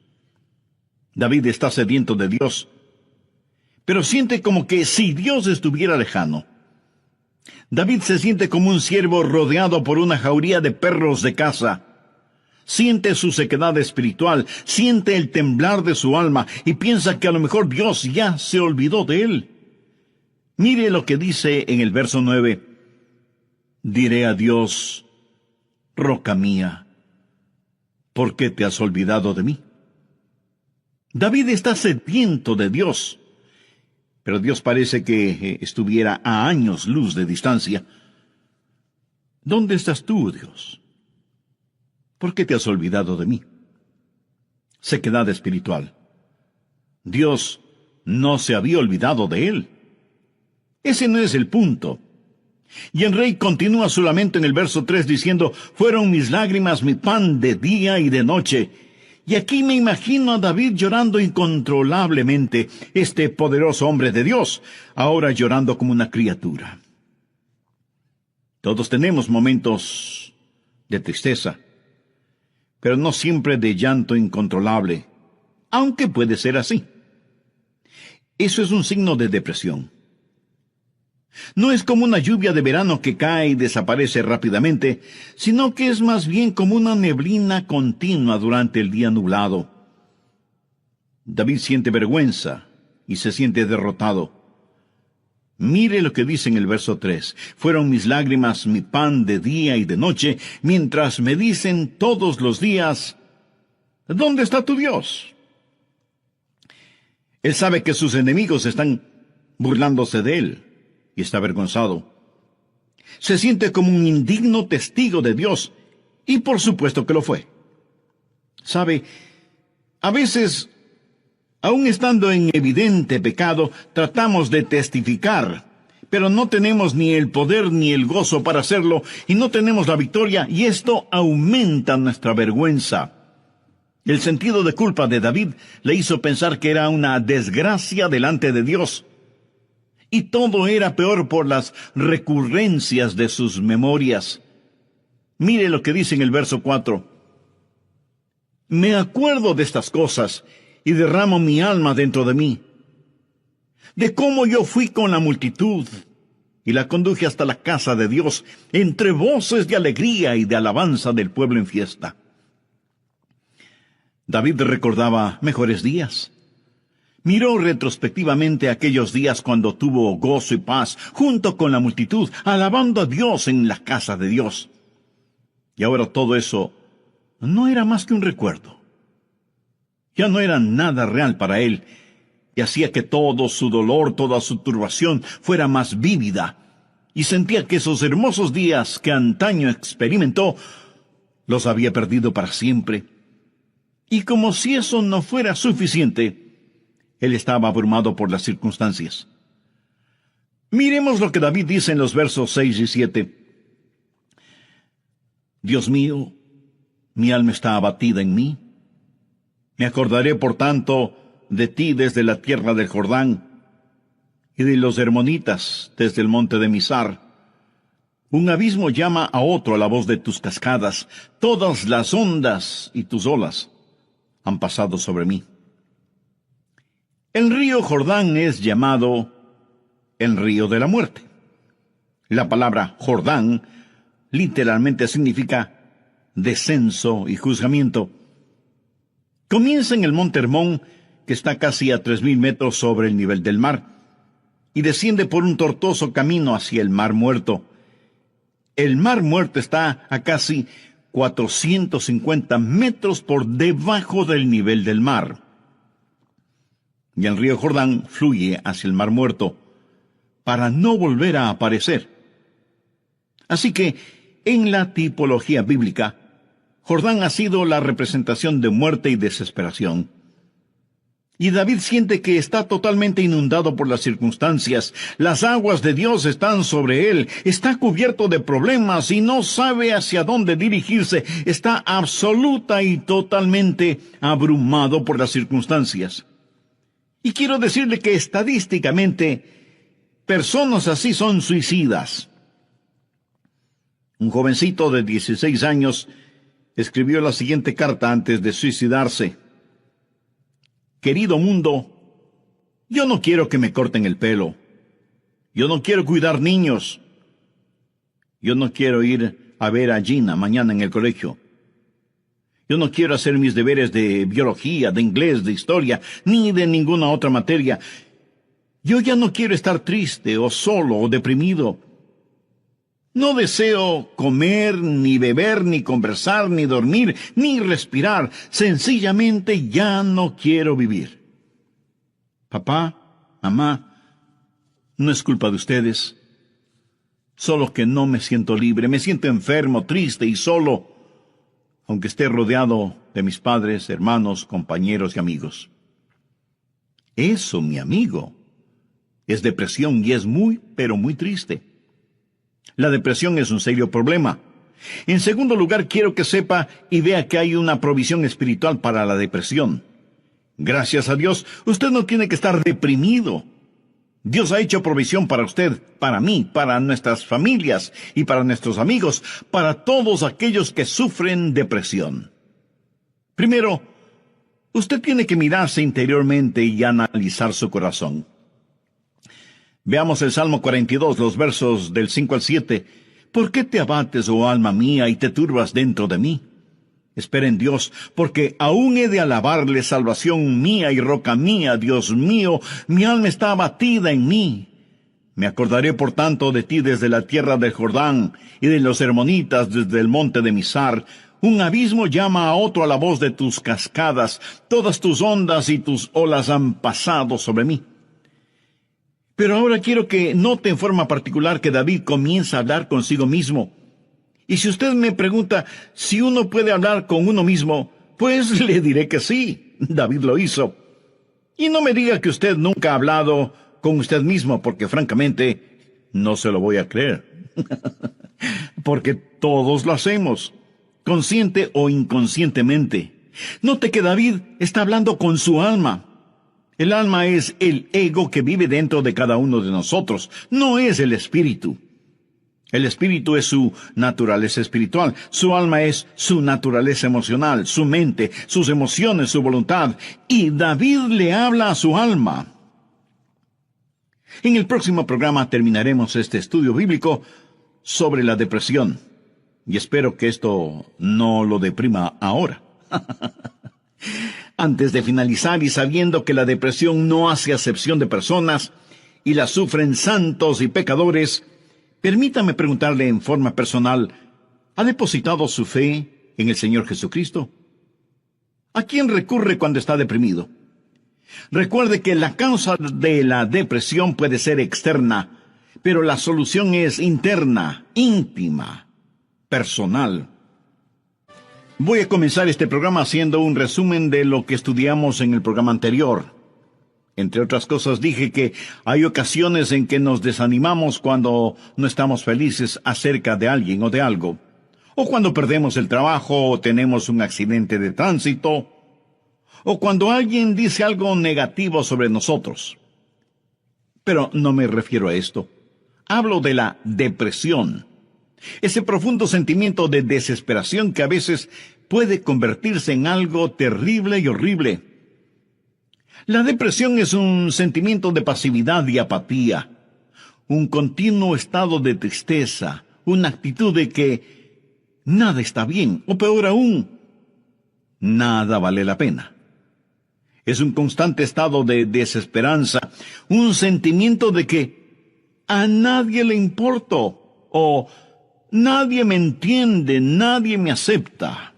David está sediento de Dios, pero siente como que si Dios estuviera lejano. David se siente como un ciervo rodeado por una jauría de perros de caza. Siente su sequedad espiritual, siente el temblar de su alma y piensa que a lo mejor Dios ya se olvidó de él. Mire lo que dice en el verso 9. Diré a Dios: roca mía, ¿por qué te has olvidado de mí? David está sediento de Dios. Pero Dios parece que estuviera a años luz de distancia. ¿Dónde estás tú, Dios? ¿Por qué te has olvidado de mí? Sequedad espiritual. Dios no se había olvidado de él. Ese no es el punto. Y el rey continúa su lamento en el verso 3 diciendo: fueron mis lágrimas mi pan de día y de noche. Y aquí me imagino a David llorando incontrolablemente, este poderoso hombre de Dios, ahora llorando como una criatura. Todos tenemos momentos de tristeza, pero no siempre de llanto incontrolable, aunque puede ser así. Eso es un signo de depresión. No es como una lluvia de verano que cae y desaparece rápidamente, sino que es más bien como una neblina continua durante el día nublado. David siente vergüenza y se siente derrotado. Mire lo que dice en el verso 3. Fueron mis lágrimas mi pan de día y de noche, mientras me dicen todos los días, ¿dónde está tu Dios? Él sabe que sus enemigos están burlándose de él y está avergonzado. Se siente como un indigno testigo de Dios, y por supuesto que lo fue. Sabe, a veces, aun estando en evidente pecado, tratamos de testificar, pero no tenemos ni el poder ni el gozo para hacerlo, y no tenemos la victoria, y esto aumenta nuestra vergüenza. El sentido de culpa de David le hizo pensar que era una desgracia delante de Dios. Y todo era peor por las recurrencias de sus memorias. Mire lo que dice en el verso 4. Me acuerdo de estas cosas y derramo mi alma dentro de mí, de cómo yo fui con la multitud y la conduje hasta la casa de Dios, entre voces de alegría y de alabanza del pueblo en fiesta. David recordaba mejores días. Miró retrospectivamente aquellos días cuando tuvo gozo y paz junto con la multitud, alabando a Dios en la casa de Dios. Y ahora todo eso no era más que un recuerdo. Ya no era nada real para él, y hacía que todo su dolor, toda su turbación fuera más vívida, y sentía que esos hermosos días que antaño experimentó, los había perdido para siempre. Y como si eso no fuera suficiente, él estaba abrumado por las circunstancias. Miremos lo que David dice en los versos 6 y 7. Dios mío, mi alma está abatida en mí. Me acordaré, por tanto, de ti desde la tierra del Jordán, y de los hermonitas desde el monte de Mizar. Un abismo llama a otro a la voz de tus cascadas. Todas las ondas y tus olas han pasado sobre mí. El río Jordán es llamado el río de la muerte. La palabra Jordán literalmente significa descenso y juzgamiento. Comienza en el monte Hermón, que está casi a 3,000 metros sobre el nivel del mar, y desciende por un tortuoso camino hacia el Mar Muerto. El Mar Muerto está a casi 450 metros por debajo del nivel del mar. Y el río Jordán fluye hacia el Mar Muerto para no volver a aparecer. Así que, en la tipología bíblica, Jordán ha sido la representación de muerte y desesperación. Y David siente que está totalmente inundado por las circunstancias. Las aguas de Dios están sobre él. Está cubierto de problemas y no sabe hacia dónde dirigirse. Está absoluta y totalmente abrumado por las circunstancias. Y quiero decirle que estadísticamente, personas así son suicidas. Un jovencito de 16 años escribió la siguiente carta antes de suicidarse. Querido mundo, yo no quiero que me corten el pelo. Yo no quiero cuidar niños. Yo no quiero ir a ver a Gina mañana en el colegio. Yo no quiero hacer mis deberes de biología, de inglés, de historia, ni de ninguna otra materia. Yo ya no quiero estar triste o solo o deprimido. No deseo comer, ni beber, ni conversar, ni dormir, ni respirar. Sencillamente ya no quiero vivir. Papá, mamá, no es culpa de ustedes. Solo que no me siento libre, me siento enfermo, triste y solo, aunque esté rodeado de mis padres, hermanos, compañeros y amigos. Eso, mi amigo, es depresión y es muy, pero muy triste. La depresión es un serio problema. En segundo lugar, quiero que sepa y vea que hay una provisión espiritual para la depresión. Gracias a Dios, usted no tiene que estar deprimido. Dios ha hecho provisión para usted, para mí, para nuestras familias y para nuestros amigos, para todos aquellos que sufren depresión. Primero, usted tiene que mirarse interiormente y analizar su corazón. Veamos el Salmo 42, los versos del 5 al 7. ¿Por qué te abates, oh alma mía, y te turbas dentro de mí? Espera en Dios, porque aún he de alabarle, salvación mía y roca mía, Dios mío, mi alma está abatida en mí. Me acordaré por tanto de ti desde la tierra del Jordán, y de los hermonitas desde el monte de Mizar. Un abismo llama a otro a la voz de tus cascadas, todas tus ondas y tus olas han pasado sobre mí. Pero ahora quiero que note en forma particular que David comienza a hablar consigo mismo. Y si usted me pregunta si uno puede hablar con uno mismo, pues le diré que sí, David lo hizo. Y no me diga que usted nunca ha hablado con usted mismo, porque francamente no se lo voy a creer. Porque todos lo hacemos, consciente o inconscientemente. Note que David está hablando con su alma. El alma es el ego que vive dentro de cada uno de nosotros, no es el espíritu. El espíritu es su naturaleza espiritual, su alma es su naturaleza emocional, su mente, sus emociones, su voluntad, y David le habla a su alma. En el próximo programa terminaremos este estudio bíblico sobre la depresión, y espero que esto no lo deprima ahora. Antes de finalizar, y sabiendo que la depresión no hace acepción de personas, y la sufren santos y pecadores, permítame preguntarle en forma personal, ¿ha depositado su fe en el Señor Jesucristo? ¿A quién recurre cuando está deprimido? Recuerde que la causa de la depresión puede ser externa, pero la solución es interna, íntima, personal. Voy a comenzar este programa haciendo un resumen de lo que estudiamos en el programa anterior. Entre otras cosas, dije que hay ocasiones en que nos desanimamos cuando no estamos felices acerca de alguien o de algo, o cuando perdemos el trabajo o tenemos un accidente de tránsito, o cuando alguien dice algo negativo sobre nosotros. Pero no me refiero a esto. Hablo de la depresión, ese profundo sentimiento de desesperación que a veces puede convertirse en algo terrible y horrible. La depresión es un sentimiento de pasividad y apatía, un continuo estado de tristeza, una actitud de que nada está bien, o peor aún, nada vale la pena. Es un constante estado de desesperanza, un sentimiento de que a nadie le importo, o nadie me entiende, nadie me acepta.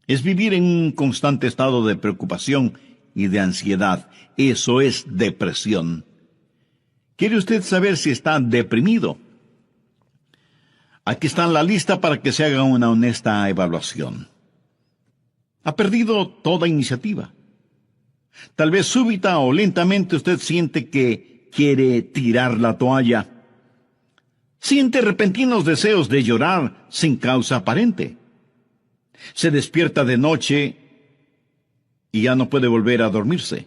Es vivir en un constante estado de preocupación y de ansiedad. Eso es depresión. ¿Quiere usted saber si está deprimido? Aquí está la lista para que se haga una honesta evaluación. Ha perdido toda iniciativa. Tal vez súbita o lentamente usted siente que quiere tirar la toalla. Siente repentinos deseos de llorar sin causa aparente. Se despierta de noche y ya no puede volver a dormirse.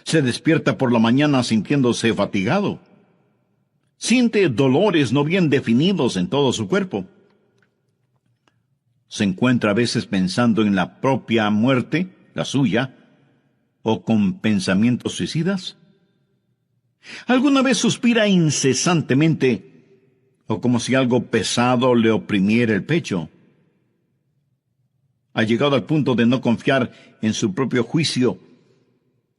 Se despierta por la mañana sintiéndose fatigado. Siente dolores no bien definidos en todo su cuerpo. Se encuentra a veces pensando en la propia muerte, la suya, o con pensamientos suicidas. ¿Alguna vez suspira incesantemente, o como si algo pesado le oprimiera el pecho? Ha llegado al punto de no confiar en su propio juicio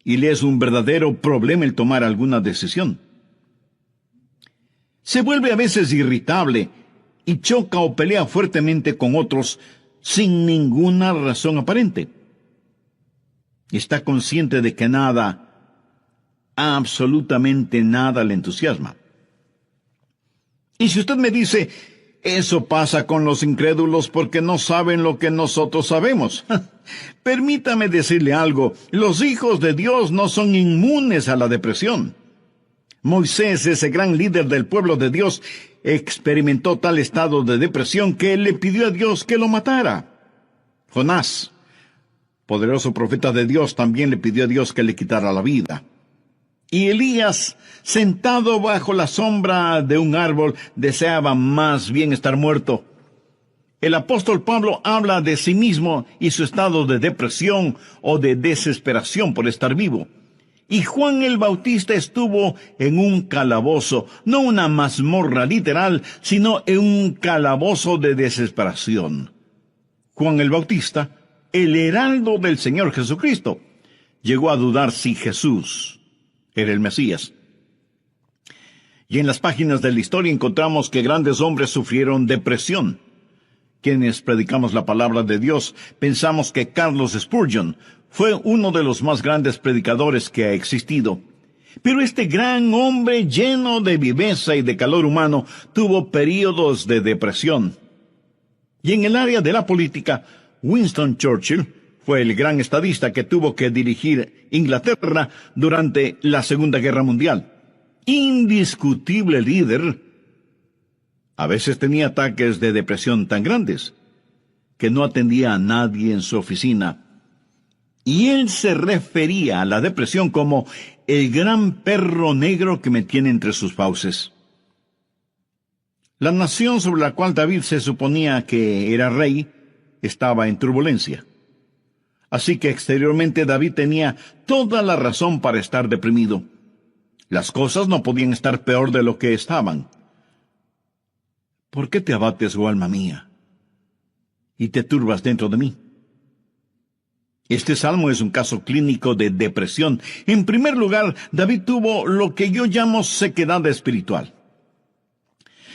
y le es un verdadero problema el tomar alguna decisión. Se vuelve a veces irritable y choca o pelea fuertemente con otros sin ninguna razón aparente. Está consciente de que nada, absolutamente nada le entusiasma. Y si usted me dice, eso pasa con los incrédulos porque no saben lo que nosotros sabemos. Permítame decirle algo, los hijos de Dios no son inmunes a la depresión. Moisés, ese gran líder del pueblo de Dios, experimentó tal estado de depresión que él le pidió a Dios que lo matara. Jonás, poderoso profeta de Dios, también le pidió a Dios que le quitara la vida. Y Elías, sentado bajo la sombra de un árbol, deseaba más bien estar muerto. El apóstol Pablo habla de sí mismo y su estado de depresión o de desesperación por estar vivo. Y Juan el Bautista estuvo en un calabozo, no una mazmorra literal, sino en un calabozo de desesperación. Juan el Bautista, el heraldo del Señor Jesucristo, llegó a dudar si Jesús era el Mesías. Y en las páginas de la historia encontramos que grandes hombres sufrieron depresión. Quienes predicamos la palabra de Dios pensamos que Carlos Spurgeon fue uno de los más grandes predicadores que ha existido. Pero este gran hombre lleno de viveza y de calor humano tuvo períodos de depresión. Y en el área de la política, Winston Churchill fue el gran estadista que tuvo que dirigir Inglaterra durante la Segunda Guerra Mundial. Indiscutible líder. A veces tenía ataques de depresión tan grandes que no atendía a nadie en su oficina. Y él se refería a la depresión como el gran perro negro que me tiene entre sus fauces. La nación sobre la cual David se suponía que era rey estaba en turbulencia. Así que exteriormente David tenía toda la razón para estar deprimido. Las cosas no podían estar peor de lo que estaban. ¿Por qué te abates, oh alma mía, y te turbas dentro de mí? Este salmo es un caso clínico de depresión. En primer lugar, David tuvo lo que yo llamo sequedad espiritual.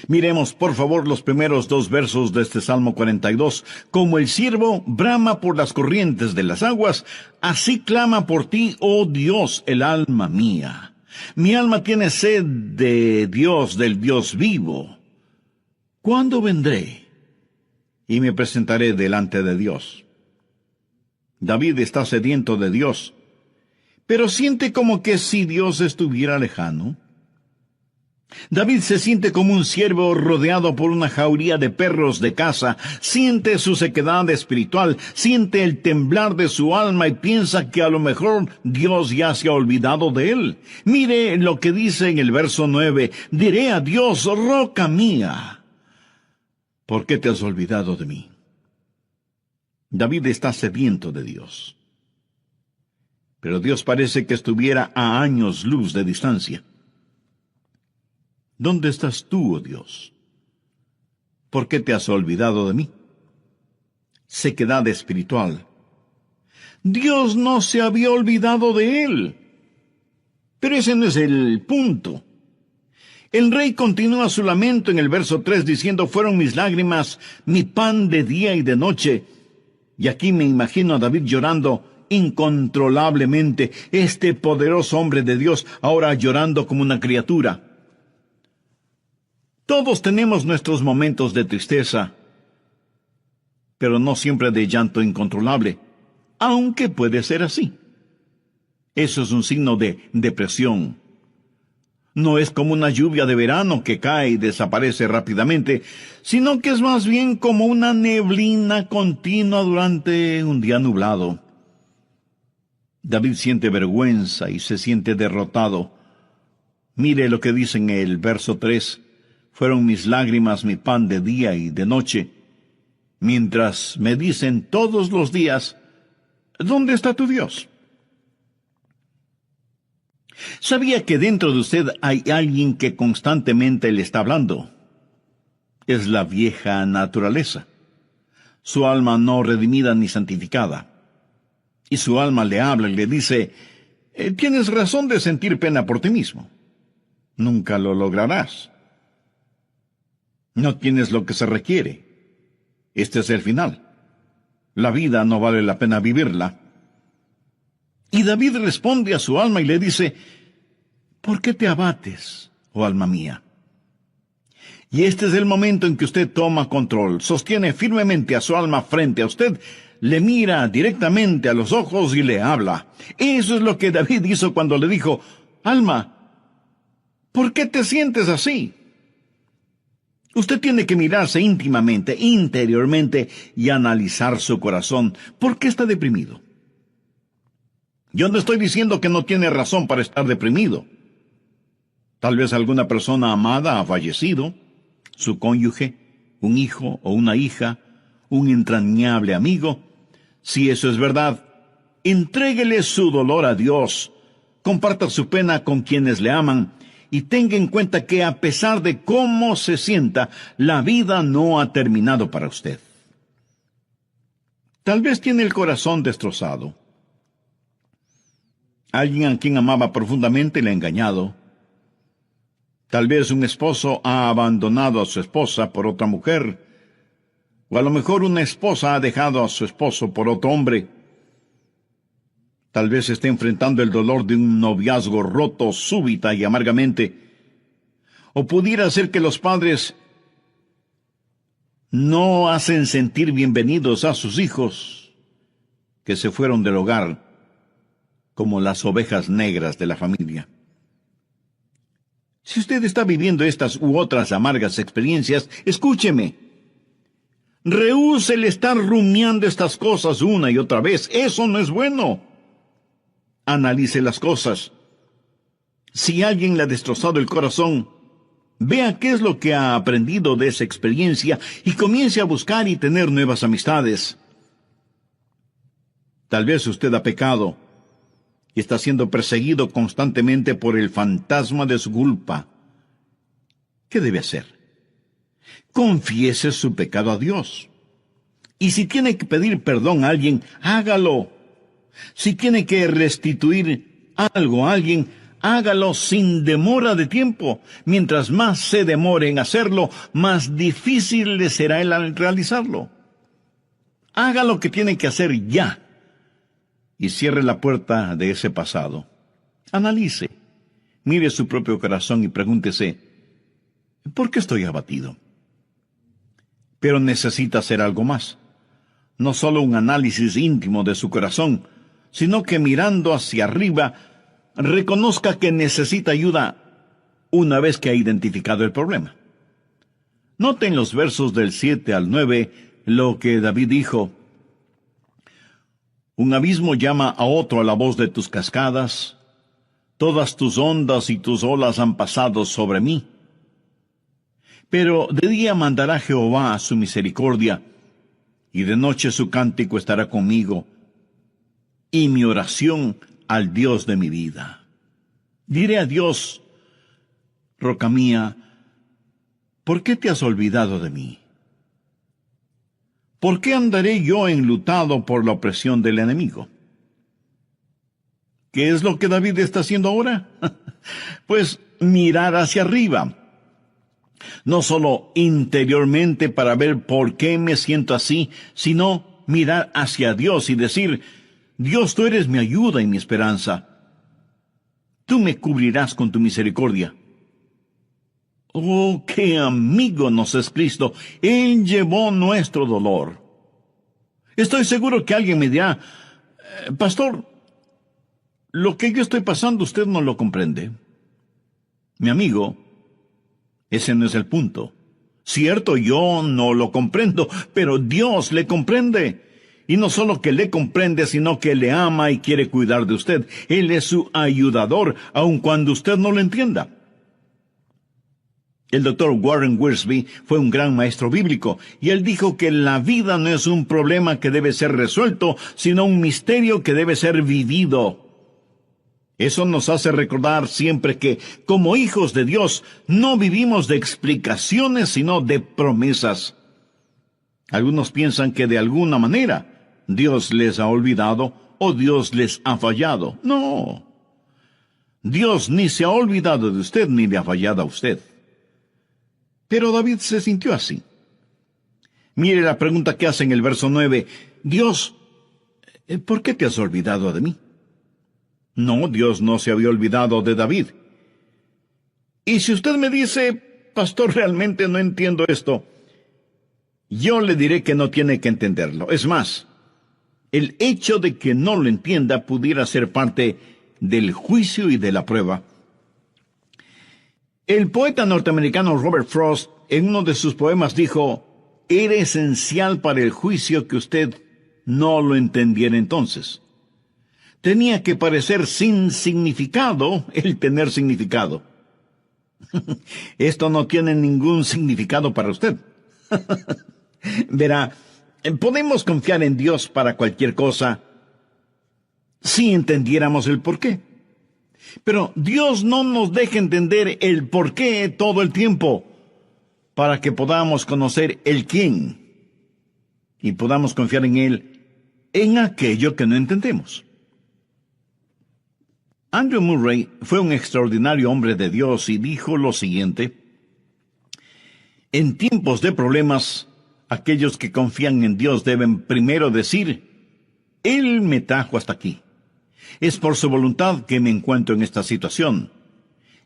Miremos, por favor, los primeros 2 versos de este Salmo 42. Como el ciervo brama por las corrientes de las aguas, así clama por ti, oh Dios, el alma mía. Mi alma tiene sed de Dios, del Dios vivo. ¿Cuándo vendré y me presentaré delante de Dios? David está sediento de Dios, pero siente como que si Dios estuviera lejano. David se siente como un ciervo rodeado por una jauría de perros de caza, siente su sequedad espiritual, siente el temblar de su alma y piensa que a lo mejor Dios ya se ha olvidado de él. Mire lo que dice en el verso 9, diré a Dios, roca mía, ¿por qué te has olvidado de mí? David está sediento de Dios. Pero Dios parece que estuviera a años luz de distancia. ¿Dónde estás tú, oh Dios? ¿Por qué te has olvidado de mí? Sequedad espiritual. Dios no se había olvidado de él. Pero ese no es el punto. El rey continúa su lamento en el verso 3 diciendo, fueron mis lágrimas, mi pan de día y de noche. Y aquí me imagino a David llorando incontrolablemente, este poderoso hombre de Dios ahora llorando como una criatura. Todos tenemos nuestros momentos de tristeza, pero no siempre de llanto incontrolable, aunque puede ser así. Eso es un signo de depresión. No es como una lluvia de verano que cae y desaparece rápidamente, sino que es más bien como una neblina continua durante un día nublado. David siente vergüenza y se siente derrotado. Mire lo que dice en el verso 3. Fueron mis lágrimas mi pan de día y de noche, mientras me dicen todos los días, ¿dónde está tu Dios? ¿Sabía que dentro de usted hay alguien que constantemente le está hablando? Es la vieja naturaleza, su alma no redimida ni santificada. Y su alma le habla y le dice, tienes razón de sentir pena por ti mismo. Nunca lo lograrás. No tienes lo que se requiere. Este es el final. La vida no vale la pena vivirla. Y David responde a su alma y le dice, ¿por qué te abates, oh alma mía? Y este es el momento en que usted toma control, sostiene firmemente a su alma frente a usted, le mira directamente a los ojos y le habla. Eso es lo que David hizo cuando le dijo, alma, ¿por qué te sientes así? Usted tiene que mirarse íntimamente, interiormente, y analizar su corazón. ¿Por qué está deprimido? Yo no estoy diciendo que no tiene razón para estar deprimido. Tal vez alguna persona amada ha fallecido, su cónyuge, un hijo o una hija, un entrañable amigo. Si eso es verdad, entréguele su dolor a Dios. comparta su pena con quienes le aman y tenga en cuenta que a pesar de cómo se sienta, la vida no ha terminado para usted. Tal vez tiene el corazón destrozado. Alguien a quien amaba profundamente le ha engañado. Tal vez un esposo ha abandonado a su esposa por otra mujer, o a lo mejor una esposa ha dejado a su esposo por otro hombre. Tal vez esté enfrentando el dolor de un noviazgo roto súbita y amargamente. O pudiera ser que los padres no hacen sentir bienvenidos a sus hijos que se fueron del hogar como las ovejas negras de la familia. Si usted está viviendo estas u otras amargas experiencias, escúcheme. Rehúse el estar rumiando estas cosas una y otra vez. Eso no es bueno. Analice las cosas. Si alguien le ha destrozado el corazón, vea qué es lo que ha aprendido de esa experiencia y comience a buscar y tener nuevas amistades. Tal vez usted ha pecado y está siendo perseguido constantemente por el fantasma de su culpa. ¿Qué debe hacer? Confiese su pecado a Dios. Y si tiene que pedir perdón a alguien, hágalo. Si tiene que restituir algo a alguien, hágalo sin demora de tiempo. Mientras más se demore en hacerlo, más difícil le será el realizarlo. Haga lo que tiene que hacer ya. Y cierre la puerta de ese pasado. Analice, mire su propio corazón y pregúntese, ¿por qué estoy abatido? Pero necesita hacer algo más. No solo un análisis íntimo de su corazón, sino que mirando hacia arriba, reconozca que necesita ayuda una vez que ha identificado el problema. Noten los versos del 7 al 9 lo que David dijo. Un abismo llama a otro a la voz de tus cascadas. Todas tus ondas y tus olas han pasado sobre mí. Pero de día mandará Jehová su misericordia, y de noche su cántico estará conmigo, y mi oración al Dios de mi vida. Diré a Dios, roca mía, ¿por qué te has olvidado de mí? ¿Por qué andaré yo enlutado por la opresión del enemigo? ¿Qué es lo que David está haciendo ahora? Pues mirar hacia arriba. No solo interiormente para ver por qué me siento así, sino mirar hacia Dios y decir, Dios, tú eres mi ayuda y mi esperanza. Tú me cubrirás con tu misericordia. Oh, qué amigo nos es Cristo. Él llevó nuestro dolor. Estoy seguro que alguien me dirá, pastor, lo que yo estoy pasando usted no lo comprende. Mi amigo, ese no es el punto. Cierto, yo no lo comprendo, pero Dios le comprende. Y no solo que le comprende, sino que le ama y quiere cuidar de usted. Él es su ayudador, aun cuando usted no lo entienda. El doctor Warren Wiersbe fue un gran maestro bíblico, y él dijo que la vida no es un problema que debe ser resuelto, sino un misterio que debe ser vivido. Eso nos hace recordar siempre que, como hijos de Dios, no vivimos de explicaciones, sino de promesas. Algunos piensan que de alguna manera Dios les ha olvidado o Dios les ha fallado. No. Dios ni se ha olvidado de usted ni le ha fallado a usted. Pero David se sintió así. Mire la pregunta que hace en el verso 9. Dios, ¿por qué te has olvidado de mí? No, Dios no se había olvidado de David. Y si usted me dice, pastor, realmente no entiendo esto, yo le diré que no tiene que entenderlo. Es más, el hecho de que no lo entienda pudiera ser parte del juicio y de la prueba. El poeta norteamericano Robert Frost, en uno de sus poemas, dijo, era esencial para el juicio que usted no lo entendiera entonces. Tenía que parecer sin significado el tener significado. Esto no tiene ningún significado para usted. Verá, podemos confiar en Dios para cualquier cosa si entendiéramos el porqué. Pero Dios no nos deja entender el por qué todo el tiempo, para que podamos conocer el quién y podamos confiar en Él en aquello que no entendemos. Andrew Murray fue un extraordinario hombre de Dios y dijo lo siguiente: en tiempos de problemas, aquellos que confían en Dios deben primero decir: Él me trajo hasta aquí. Es por su voluntad que me encuentro en esta situación.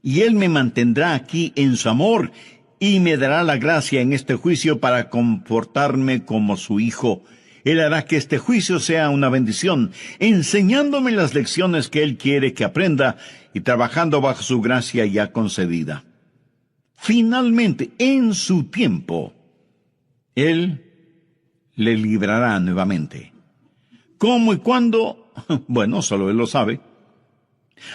Y Él me mantendrá aquí en su amor y me dará la gracia en este juicio para comportarme como su hijo. Él hará que este juicio sea una bendición, enseñándome las lecciones que Él quiere que aprenda y trabajando bajo su gracia ya concedida. Finalmente, en su tiempo, Él le librará nuevamente. ¿Cómo y cuándo? Bueno, solo Él lo sabe.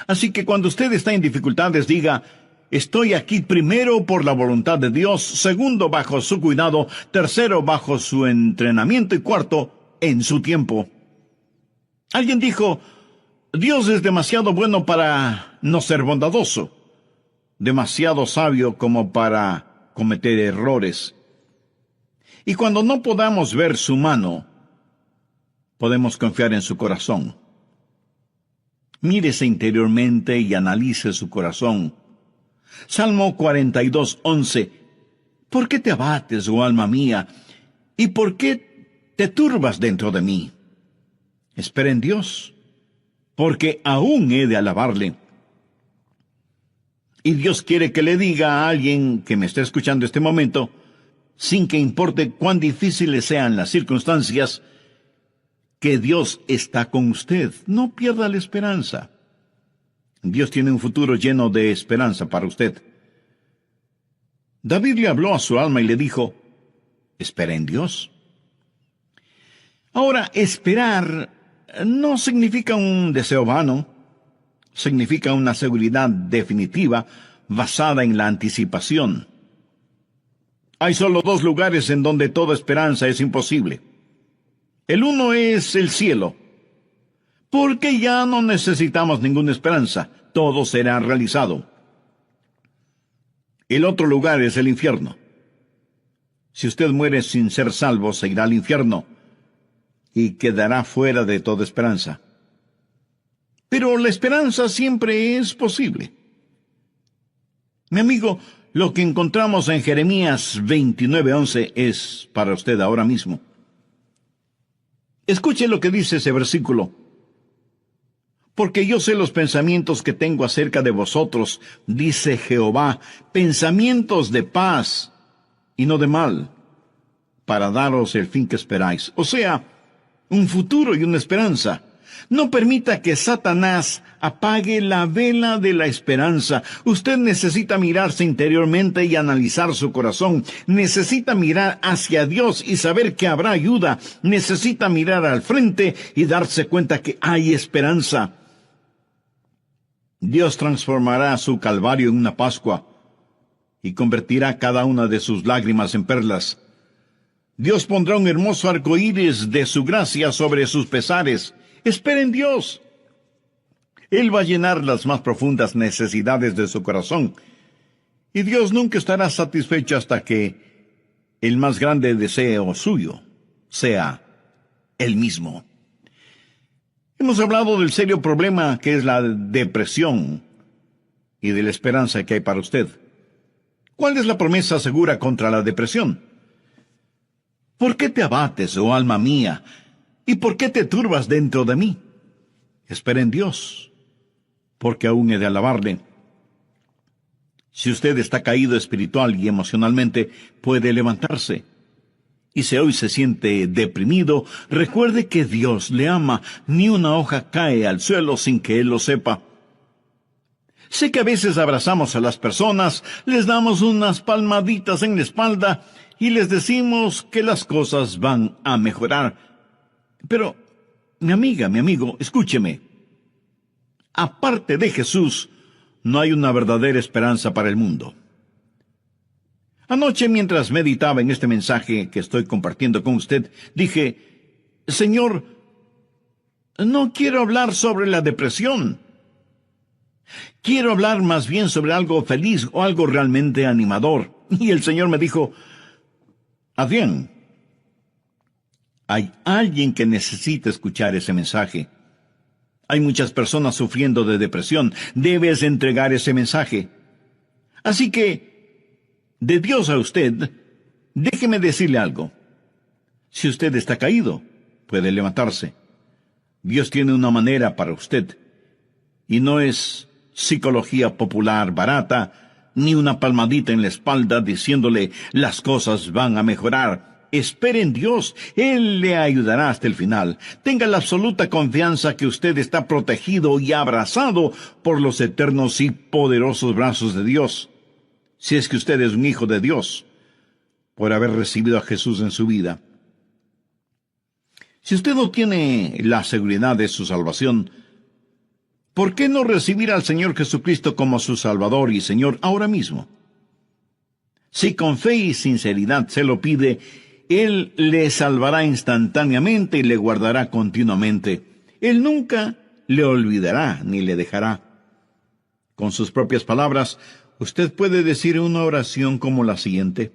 Así que cuando usted está en dificultades, diga: estoy aquí primero por la voluntad de Dios, segundo bajo su cuidado, tercero bajo su entrenamiento y cuarto en su tiempo. Alguien dijo: Dios es demasiado bueno para no ser bondadoso, demasiado sabio como para cometer errores. Y cuando no podamos ver su mano, podemos confiar en su corazón. Mírese interiormente y analice su corazón. Salmo 42:11. ¿Por qué te abates, oh alma mía? ¿Y por qué te turbas dentro de mí? Espera en Dios, porque aún he de alabarle. Y Dios quiere que le diga a alguien que me esté escuchando este momento, sin que importe cuán difíciles sean las circunstancias, que Dios está con usted. No pierda la esperanza. Dios tiene un futuro lleno de esperanza para usted. David le habló a su alma y le dijo: espera en Dios. Ahora, esperar no significa un deseo vano, significa una seguridad definitiva basada en la anticipación. Hay solo dos lugares en donde toda esperanza es imposible. El uno es el cielo, porque ya no necesitamos ninguna esperanza, todo será realizado. El otro lugar es el infierno. Si usted muere sin ser salvo, se irá al infierno y quedará fuera de toda esperanza. Pero la esperanza siempre es posible. Mi amigo, lo que encontramos en Jeremías 29:11 es para usted ahora mismo. Escuche lo que dice ese versículo. Porque yo sé los pensamientos que tengo acerca de vosotros, dice Jehová, pensamientos de paz y no de mal, para daros el fin que esperáis. O sea, un futuro y una esperanza. No permita que Satanás apague la vela de la esperanza. Usted necesita mirarse interiormente y analizar su corazón. Necesita mirar hacia Dios y saber que habrá ayuda. Necesita mirar al frente y darse cuenta que hay esperanza. Dios transformará su calvario en una Pascua y convertirá cada una de sus lágrimas en perlas. Dios pondrá un hermoso arco iris de su gracia sobre sus pesares. Espera en Dios. Él va a llenar las más profundas necesidades de su corazón. Y Dios nunca estará satisfecho hasta que el más grande deseo suyo sea Él mismo. Hemos hablado del serio problema que es la depresión y de la esperanza que hay para usted. ¿Cuál es la promesa segura contra la depresión? ¿Por qué te abates, oh alma mía? ¿Y por qué te turbas dentro de mí? Espera en Dios, porque aún he de alabarle. Si usted está caído espiritual y emocionalmente, puede levantarse. Y si hoy se siente deprimido, recuerde que Dios le ama. Ni una hoja cae al suelo sin que Él lo sepa. Sé que a veces abrazamos a las personas, les damos unas palmaditas en la espalda y les decimos que las cosas van a mejorar. Pero, mi amiga, mi amigo, escúcheme. Aparte de Jesús, no hay una verdadera esperanza para el mundo. Anoche, mientras meditaba en este mensaje que estoy compartiendo con usted, dije: Señor, no quiero hablar sobre la depresión. Quiero hablar más bien sobre algo feliz o algo realmente animador. Y el Señor me dijo, Adrián, hay alguien que necesita escuchar ese mensaje. Hay muchas personas sufriendo de depresión. Debes entregar ese mensaje. Así que, de Dios a usted, déjeme decirle algo. Si usted está caído, puede levantarse. Dios tiene una manera para usted. Y no es psicología popular barata, ni una palmadita en la espalda diciéndole las cosas van a mejorar. Espere en Dios, Él le ayudará hasta el final. Tenga la absoluta confianza que usted está protegido y abrazado por los eternos y poderosos brazos de Dios. Si es que usted es un hijo de Dios, por haber recibido a Jesús en su vida. Si usted no tiene la seguridad de su salvación, ¿por qué no recibir al Señor Jesucristo como su Salvador y Señor ahora mismo? Si con fe y sinceridad se lo pide, Él le salvará instantáneamente y le guardará continuamente. Él nunca le olvidará ni le dejará. Con sus propias palabras, usted puede decir una oración como la siguiente.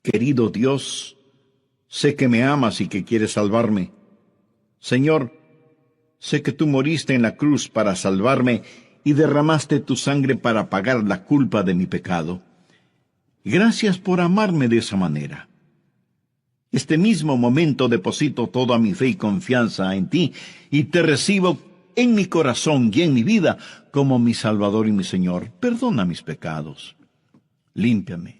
Querido Dios, sé que me amas y que quieres salvarme. Señor, sé que tú moriste en la cruz para salvarme y derramaste tu sangre para pagar la culpa de mi pecado. Gracias por amarme de esa manera. Este mismo momento deposito toda mi fe y confianza en ti y te recibo en mi corazón y en mi vida como mi Salvador y mi Señor. Perdona mis pecados. Límpiame.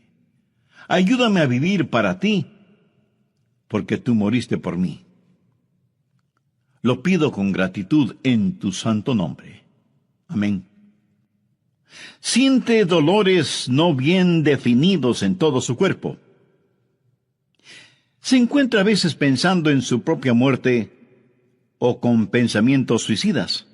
Ayúdame a vivir para ti, porque tú moriste por mí. Lo pido con gratitud en tu santo nombre. Amén. Siente dolores no bien definidos en todo su cuerpo. Se encuentra a veces pensando en su propia muerte o con pensamientos suicidas.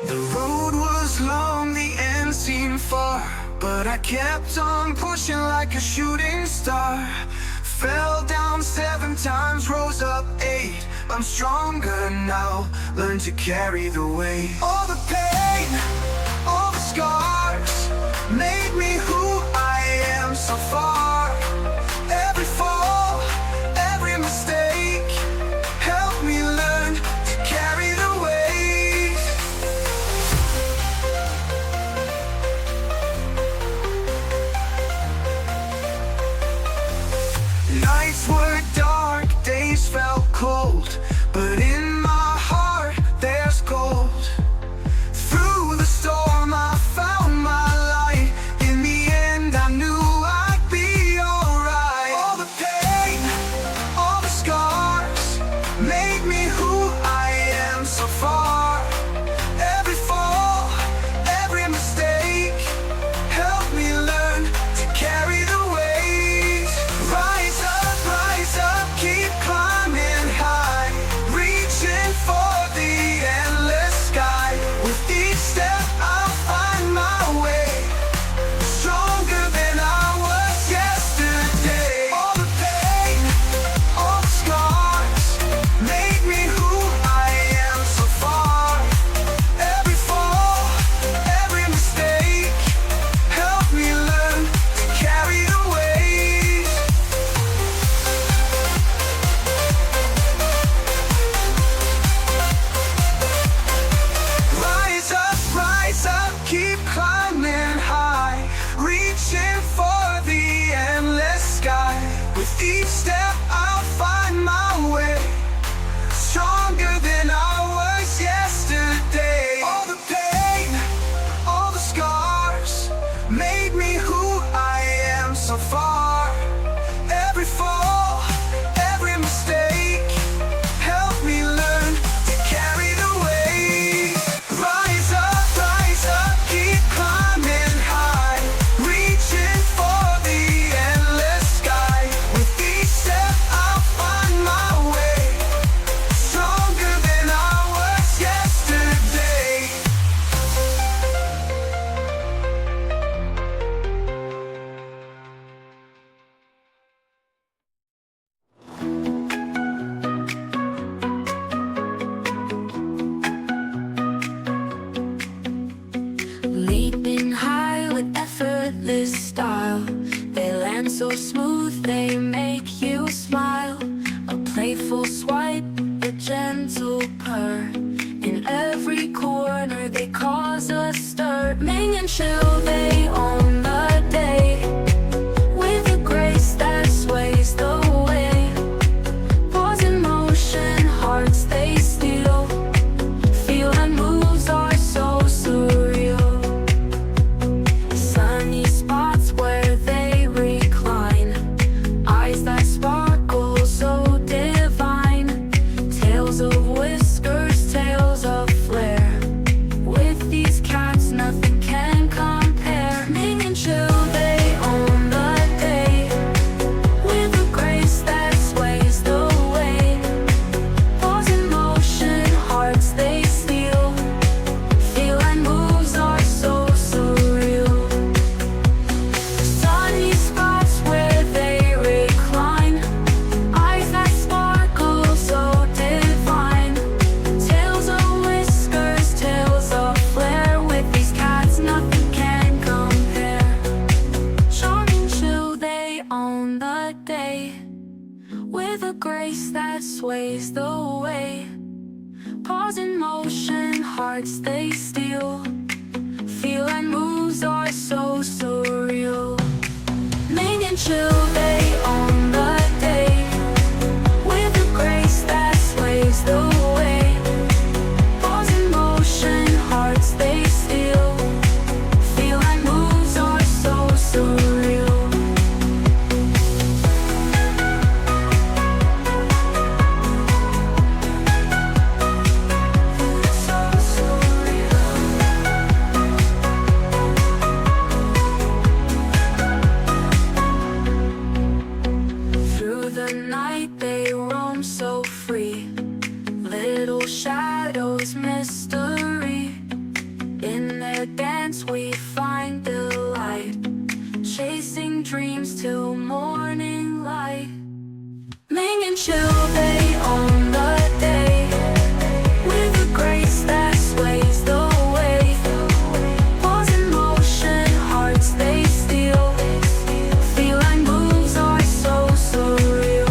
The road was long, the end seemed far, but I kept on pushing like a shooting star. Fell down 7 times, rose up 8. I'm stronger now, learn to carry the weight. All the pain, all the scars, made me who I am so far. Every fall, every mistake, helped me learn to carry the weight. Nights were dark, days felt cold, but in my heart there's gold. smooth, they make you smile. A playful swipe, a gentle purr. In every corner they cause a stir. Ming and chill, they own the day. With a grace that sways the way. Pause in motion, hearts they steal. Feel and moves are so surreal. Sunny spots where they recline. Eyes that sparkle so divine. Tales of whiskers, tales of flair. With these cats nothing can compare. Ming and chill, they own the day. With a grace that sways the way. Pause in motion, hearts they steal. Feel and moves are so surreal. Sunny spots where they recline. Eyes that sparkle so divine. Tales of whiskers, tales of flair. With these cats nothing can compare. Charm and chill, they own the day. With a grace that sways the way. Pause in motion, hearts they steal. Feel and moves are so surreal. Ming and chill, they own the day. With a grace that sways the way. Pause in motion, hearts they steal. Feel and moves are so surreal. So surreal. Through the night they roam so free. Little shadows, mystery. In their dance we find delight. Chasing dreams till morning light. Ming and chill, they own the day. With a grace that sways the way. Pause in motion, hearts they steal. Feel and moves are so surreal.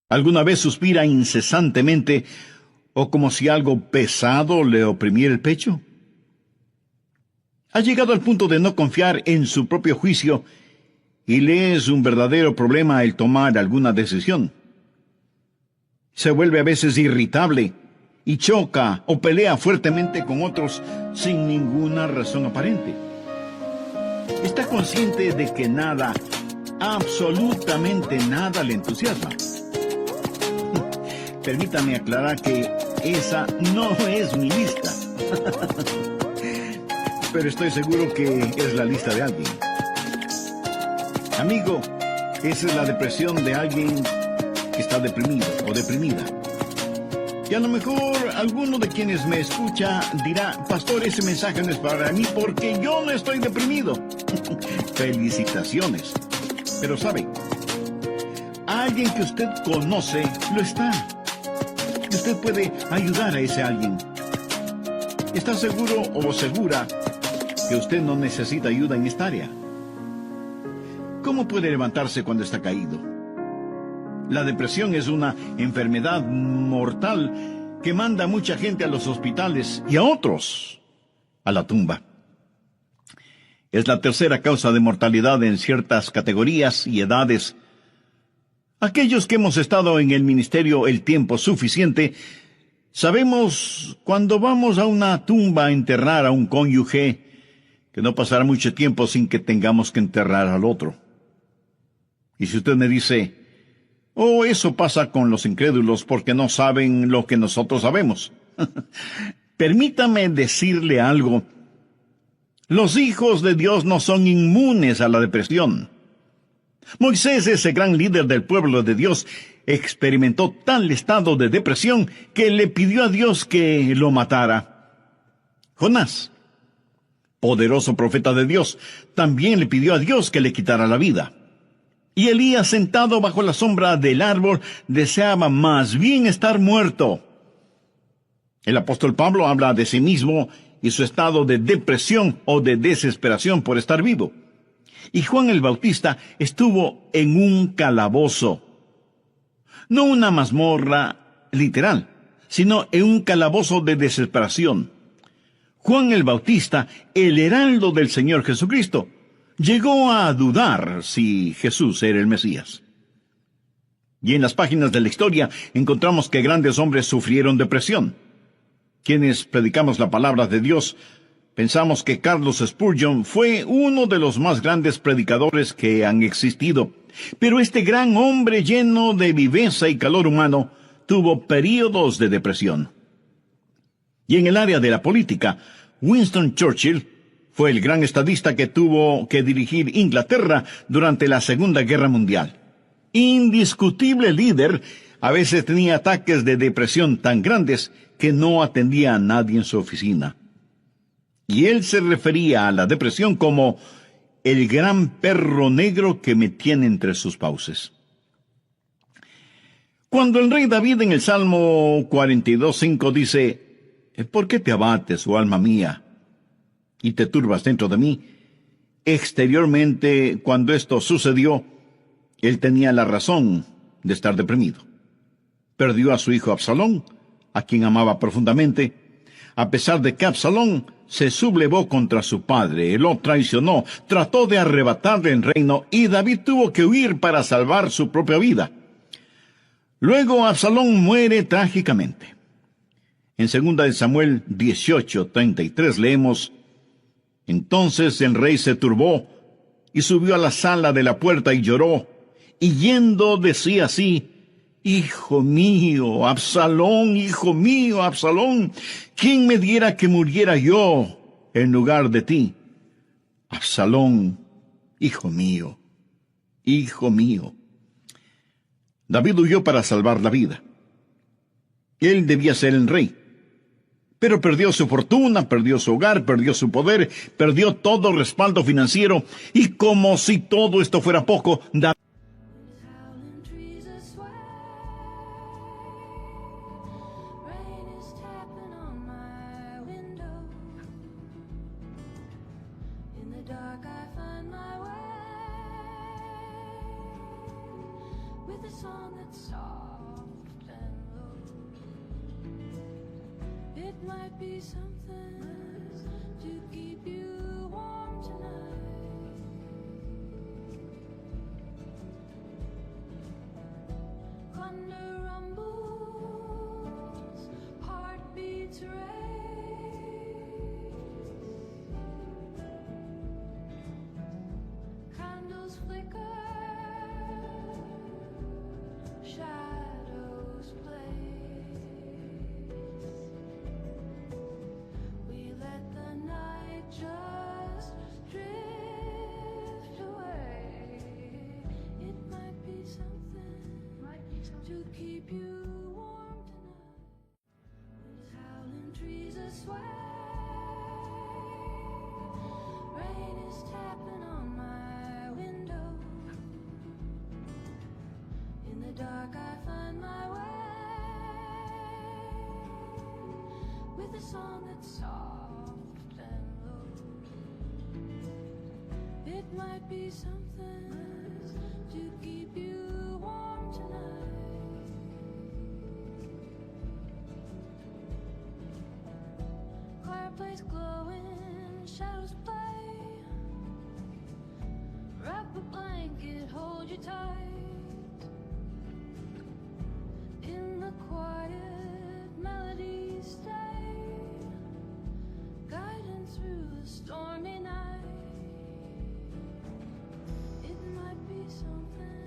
¿Alguna vez suspira incesantemente o como si algo pesado le oprimiera el pecho? ¿Ha llegado al punto de no confiar en su propio juicio y le es un verdadero problema el tomar alguna decisión? Se vuelve a veces irritable y choca o pelea fuertemente con otros sin ninguna razón aparente. Está consciente de que nada, absolutamente nada le entusiasma. Permítame aclarar que esa no es mi lista. Pero estoy seguro que es la lista de alguien. Amigo, esa es la depresión de alguien que está deprimido o deprimida. Y a lo mejor alguno de quienes me escucha dirá: pastor, ese mensaje no es para mí porque yo no estoy deprimido. Felicitaciones. Pero sabe, alguien que usted conoce lo está. Y usted puede ayudar a ese alguien. ¿Está seguro o segura que usted no necesita ayuda en esta área? ¿Cómo puede levantarse cuando está caído? La depresión es una enfermedad mortal que manda a mucha gente a los hospitales y a otros a la tumba. Es la tercera causa de mortalidad en ciertas categorías y edades. Aquellos que hemos estado en el ministerio el tiempo suficiente, sabemos cuando vamos a una tumba a enterrar a un cónyuge, que no pasará mucho tiempo sin que tengamos que enterrar al otro. Y si usted me dice: oh, eso pasa con los incrédulos porque no saben lo que nosotros sabemos. Permítame decirle algo. Los hijos de Dios no son inmunes a la depresión. Moisés, ese gran líder del pueblo de Dios, experimentó tal estado de depresión que le pidió a Dios que lo matara. Jonás, poderoso profeta de Dios, también le pidió a Dios que le quitara la vida. Y Elías, sentado bajo la sombra del árbol, deseaba más bien estar muerto. El apóstol Pablo habla de sí mismo y su estado de depresión o de desesperación por estar vivo. Y Juan el Bautista estuvo en un calabozo. No una mazmorra literal, sino en un calabozo de desesperación. Juan el Bautista, el heraldo del Señor Jesucristo, llegó a dudar si Jesús era el Mesías. Y en las páginas de la historia encontramos que grandes hombres sufrieron depresión. Quienes predicamos la palabra de Dios, pensamos que Carlos Spurgeon fue uno de los más grandes predicadores que han existido. Pero este gran hombre lleno de viveza y calor humano tuvo períodos de depresión. Y en el área de la política, Winston Churchill fue el gran estadista que tuvo que dirigir Inglaterra durante la Segunda Guerra Mundial. Indiscutible líder, a veces tenía ataques de depresión tan grandes que no atendía a nadie en su oficina. Y él se refería a la depresión como el gran perro negro que me tiene entre sus fauces. Cuando el rey David en el Salmo 42:5 dice: ¿por qué te abates, oh alma mía, y te turbas dentro de mí? Exteriormente, cuando esto sucedió, él tenía la razón de estar deprimido. Perdió a su hijo Absalón, a quien amaba profundamente, a pesar de que Absalón se sublevó contra su padre, lo traicionó, trató de arrebatarle el reino, y David tuvo que huir para salvar su propia vida. Luego Absalón muere trágicamente. En 2 Samuel 18:33 leemos: entonces el rey se turbó, y subió a la sala de la puerta y lloró, y yendo decía así: hijo mío, Absalón, ¿quién me diera que muriera yo en lugar de ti? Absalón, hijo mío, hijo mío. David huyó para salvar la vida. Él debía ser el rey. Pero perdió su fortuna, perdió su hogar, perdió su poder, perdió todo respaldo financiero, y como si todo esto fuera poco, Might be something to keep you warm tonight. Thunder rumbles, heartbeats race, candles flicker, shadows play. Just drift away. It might be something to keep you warm tonight. There's howling trees that sway. Rain is tapping on my window. In the dark I find my way with a song that's soft. It might be something to keep you warm tonight. Fireplace glowing, shadows play. Wrap a blanket, hold you tight. In the quiet, melodies stay, guiding through the stormy night. It might be something